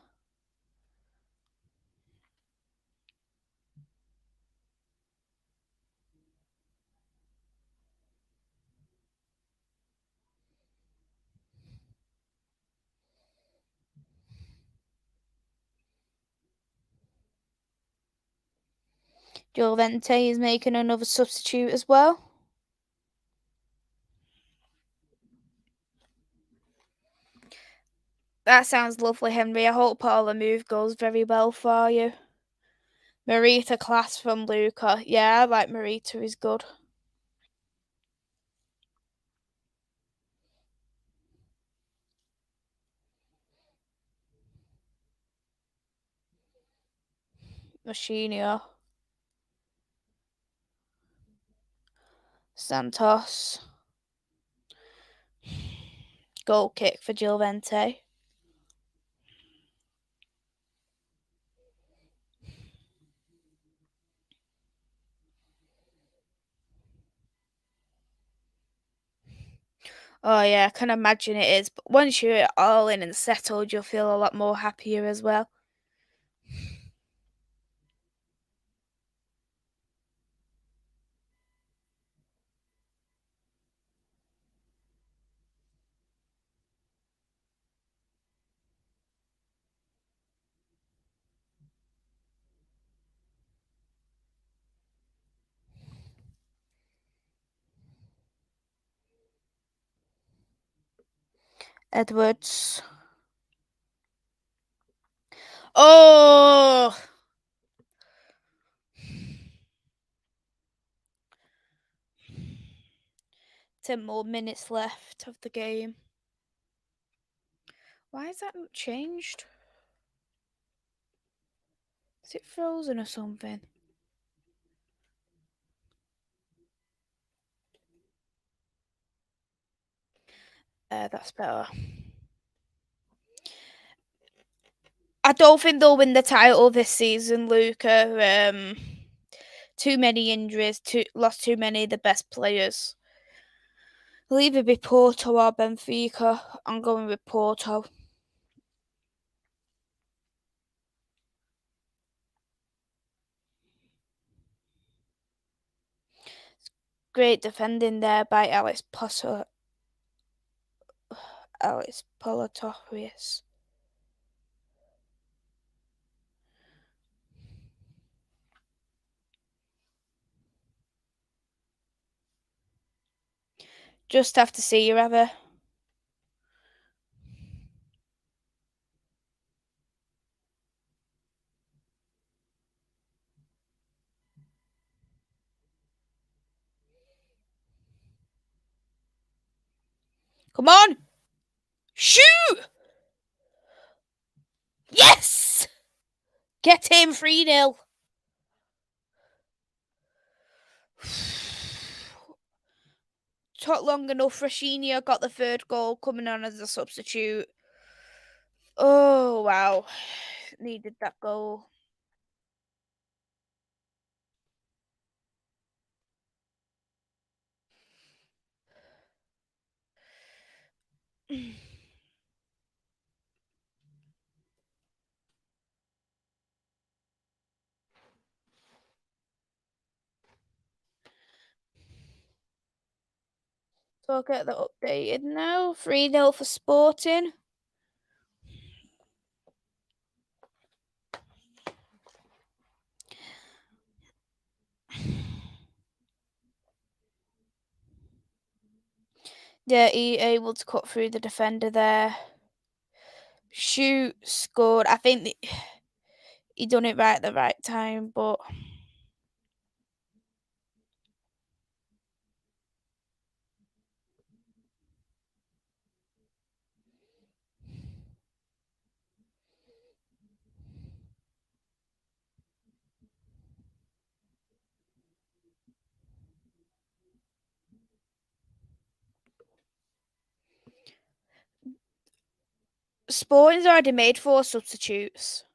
Speaker 1: Gil Vincente is making another substitute as well. That sounds lovely, Henry. I hope all the move goes very well for you. Marita class from Luca. Yeah, I like Marita, is good. Machinio. Santos. Goal kick for Gil Vincente. Oh yeah, I can imagine it is. But once you're all in and settled, you'll feel a lot more happier as well. Edwards. Oh! 10 more minutes left of the game. Why is that not changed? Is it frozen or something? That's better. I don't think they'll win the title this season, Luca. Too many injuries, lost too many of the best players. It'll either be Porto or Benfica. I'm going with Porto. Great defending there by Alex Polatorius. Just have to see you ever. Come on! Shoot! Yes! Get him 3-0. took long enough. Rashenia got the third goal coming on as a substitute. Oh, wow. Needed that goal. So I'll get that updated now. 3-0 for Sporting. Yeah, he able to cut through the defender there. Shoot, scored. I think he done it right at the right time, but Sporting's already made 4 substitutes.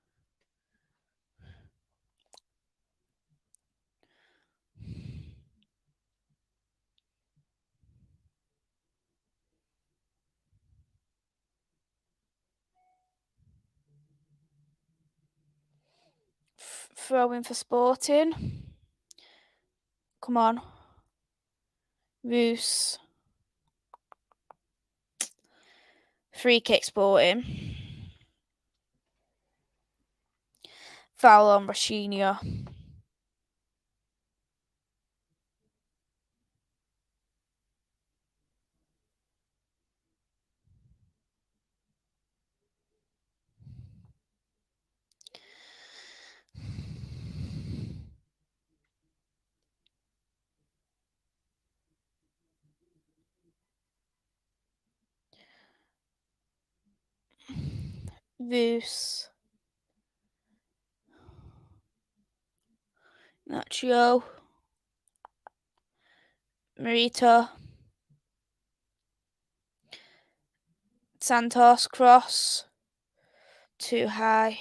Speaker 1: Throwing for Sporting. Come on. Roos. Free kick Sporting. Foul on Rashenia. Roos. Nacho. Marita. Santos cross. Too high.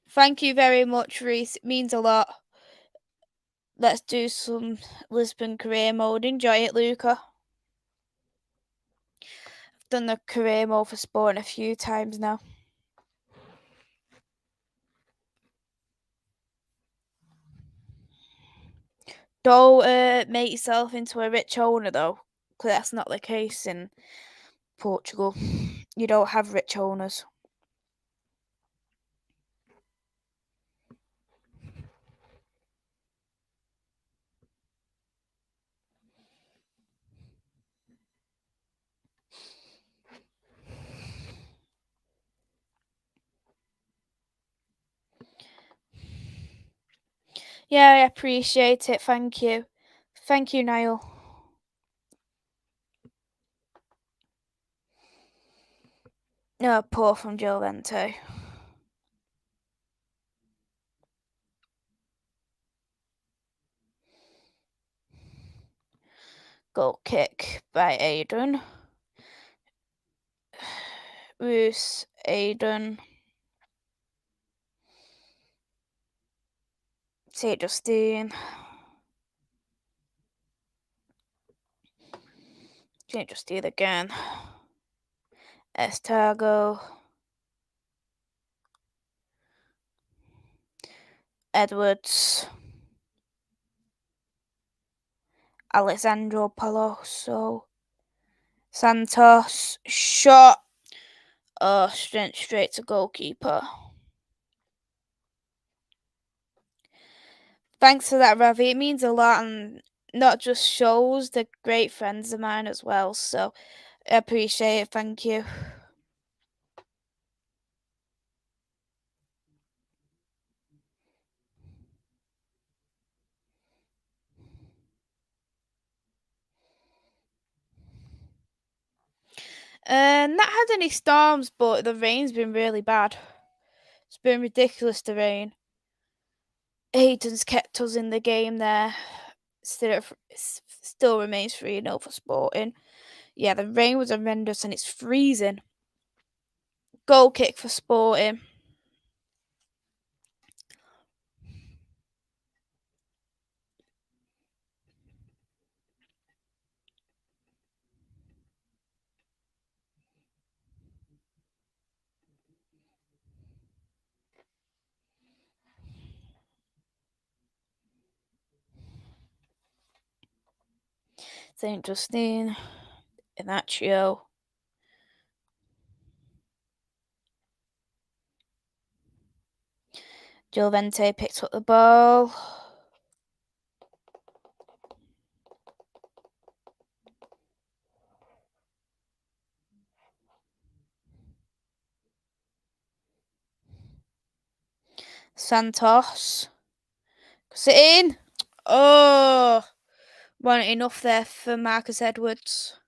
Speaker 1: Thank you very much, Reese. It means a lot. Let's do some Lisbon career mode. Enjoy it, Luca. I've done the career mode for Sporting a few times now. Don't make yourself into a rich owner, though, because that's not the case in Portugal. You don't have rich owners. Yeah, I appreciate it. Thank you. Thank you, Niall. No, poor from Gil Vincente. Goal kick by Aiden. Roos, Aiden. St. Justine. St. Justine again. Estargo. Edwards. Alessandro Paloso. Santos. Shot. Oh, straight to goalkeeper. Thanks for that, Ravi. It means a lot, and not just shows, they're great friends of mine as well. So I appreciate it. Thank you. Not had any storms, but the rain's been really bad. It's been ridiculous, the rain. Aiden's kept us in the game there. Still remains 3-0 for Sporting. Yeah, the rain was horrendous and it's freezing. Goal kick for Sporting. St. Justine. Inacio. Gil Vincente picked up the ball. Santos. Sit in. Oh, wasn't enough there for Marcus Edwards.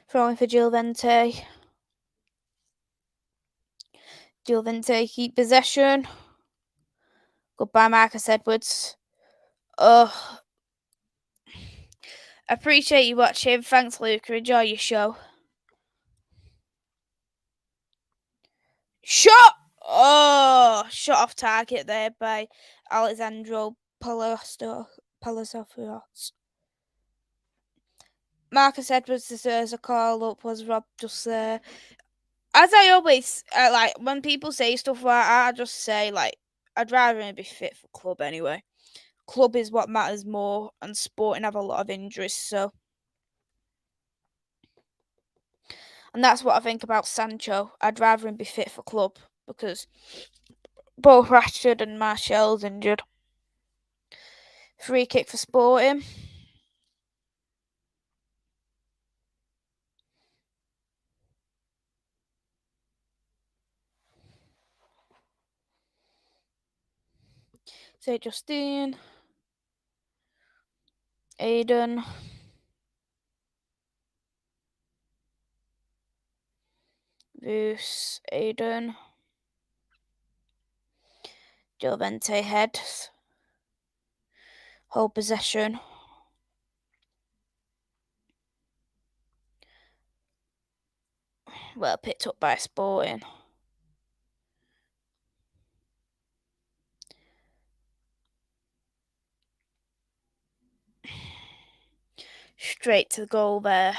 Speaker 1: Throwing for Gil Vincente. Gil Vincente keep possession. Goodbye, Marcus Edwards. Appreciate you watching. Thanks, Luca. Enjoy your show. Shot! Oh, shot off target there by Alexandro Palacios. Marcus Edwards deserves a call up. Was Rob just there? As I always like when people say stuff like that, I just say like I'd rather him be fit for club anyway. Club is what matters more, and Sporting have a lot of injuries, so. And that's what I think about Sancho. I'd rather him be fit for club because both Rashford and Martial's injured. Free kick for Sporting. St. Justine. Aiden. Voos. Aiden. Gil Vincente heads. Hold possession. Well picked up by Sporting. Straight to the goal there.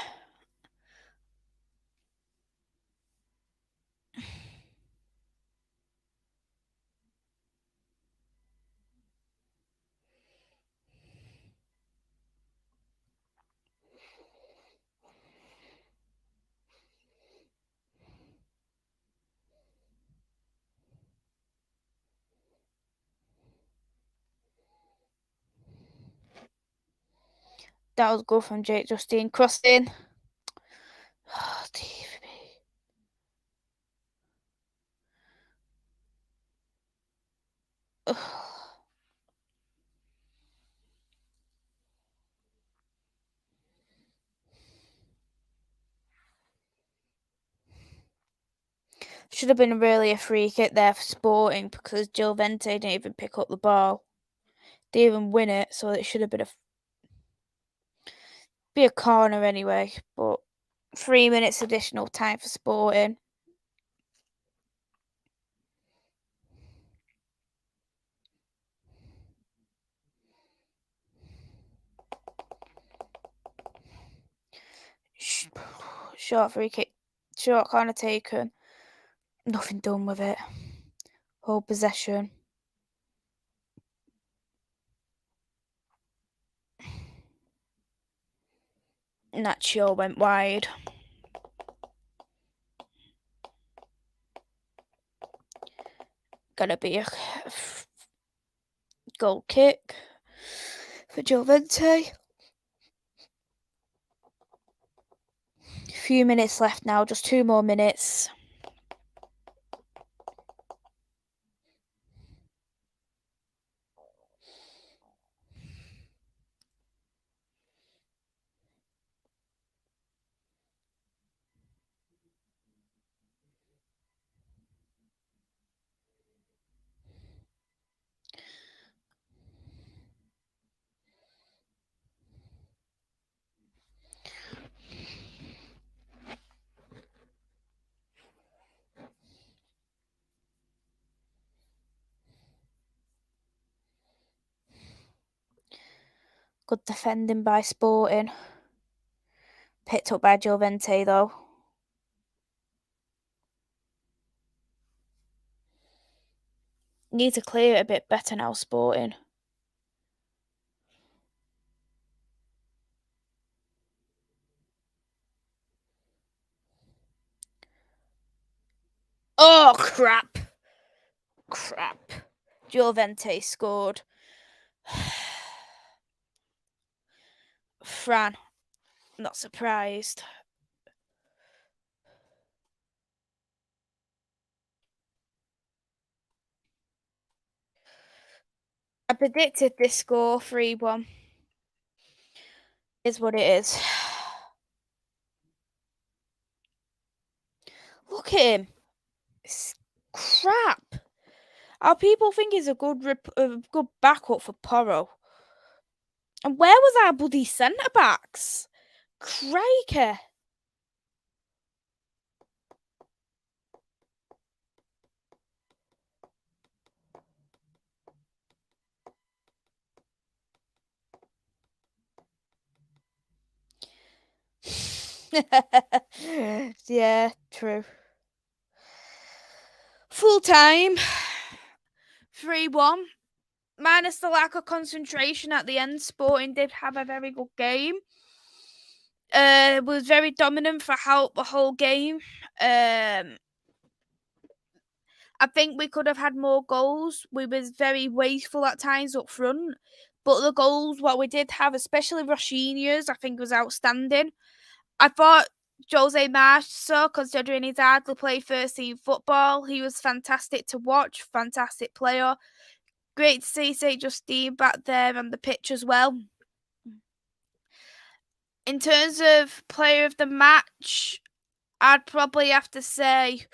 Speaker 1: That was good from Jake Justine. Crossing. Oh, TV. Should have been really a free kick there for Sporting because Gil Vincente didn't even pick up the ball. Didn't even win it, so it should have been be a corner anyway. But 3 minutes additional time for Sporting. Short free kick, short corner taken. Nothing done with it. Hold possession. Nacho went wide. Gonna be a goal kick for Juventus. Few minutes left now, just 2 more minutes. Good defending by Sporting. Picked up by Gil Vincente though. Need to clear it a bit better now, Sporting. Oh, crap. Crap. Gil Vincente scored. Fran. Not surprised. I predicted this score 3-1. Is what it is. Look at him. It's crap. Our people think he's a good backup for Porro. And where was our bloody centre backs? Crikey. Yeah, true. Full time. 3-1. Minus the lack of concentration at the end, Sporting did have a very good game. Was very dominant for the whole game. I think we could have had more goals. We was very wasteful at times up front. But the goals, what we did have, especially Roshinha's, I think was outstanding. I thought Jose Marsa, considering he's hardly played first team football, he was fantastic to watch, fantastic player. Great to see St. Justine back there on the pitch as well. In terms of player of the match, I'd probably have to say,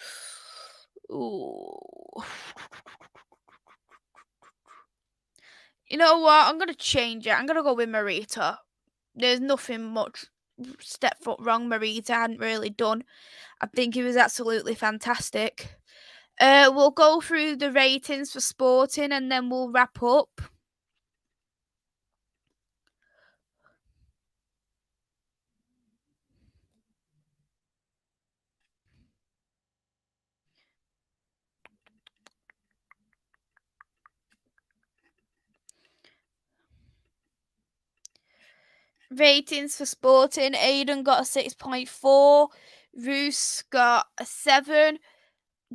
Speaker 1: ooh. You know what? I'm going to change it. I'm going to go with Marita. There's nothing much step foot wrong Marita hadn't really done. I think he was absolutely fantastic. We'll go through the ratings for Sporting and then we'll wrap up. Ratings for Sporting. Aiden got a 6.4. Roos got a 7.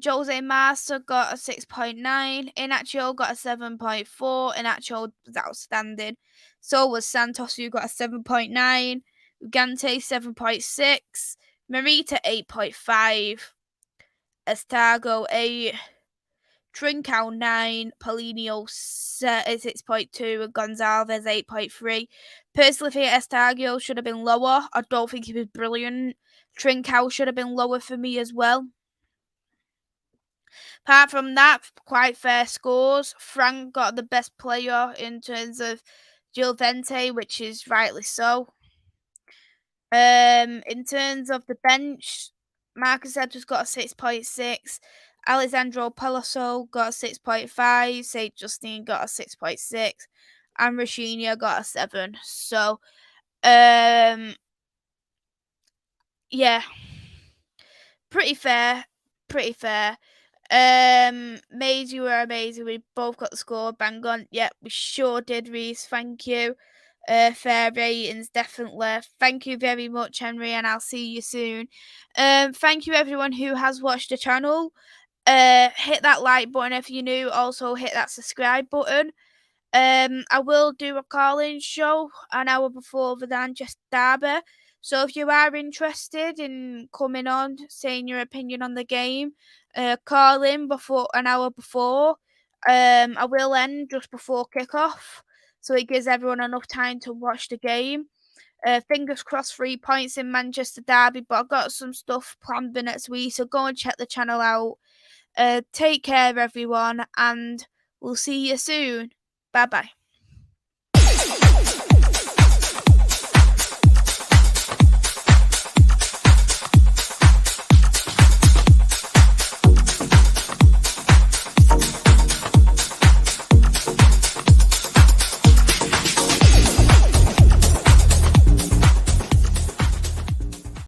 Speaker 1: Jose Master got a 6.9. Inacho got a 7.4. Inacho was outstanding. So was Santos, who got a 7.9. Ugante 7.6. Marita 8.5. Estago 8. Trincao 9, Paulinho 6.2, and Gonzalez 8.3. Personally, think Estago should have been lower. I don't think he was brilliant. Trincao should have been lower for me as well. Apart from that, quite fair scores. Frank got the best player in terms of Gil Vincente, which is rightly so. In terms of the bench, Marcus Edwards got a 6.6. Alessandro Peloso got a 6.5. St. Justine got a 6.6. And Roshinha got a 7. So, yeah. Pretty fair. Pretty fair. Maisy were amazing. We both got the score bang on. Yep, we sure did, Reese. Thank you. Fair ratings, definitely. Thank you very much, Henry, and I'll see you soon. Thank you everyone who has watched the channel. Hit that like button if you're new. Also hit that subscribe button. I will do a call-in show an hour before the Manchester derby, So if you are interested in coming on, saying your opinion on the game, call in before an hour before. I will end just before kickoff, so it gives everyone enough time to watch the game. Fingers crossed, 3 points in Manchester Derby, but I've got some stuff planned for next week, so go and check the channel out. Take care, everyone, and we'll see you soon. Bye bye.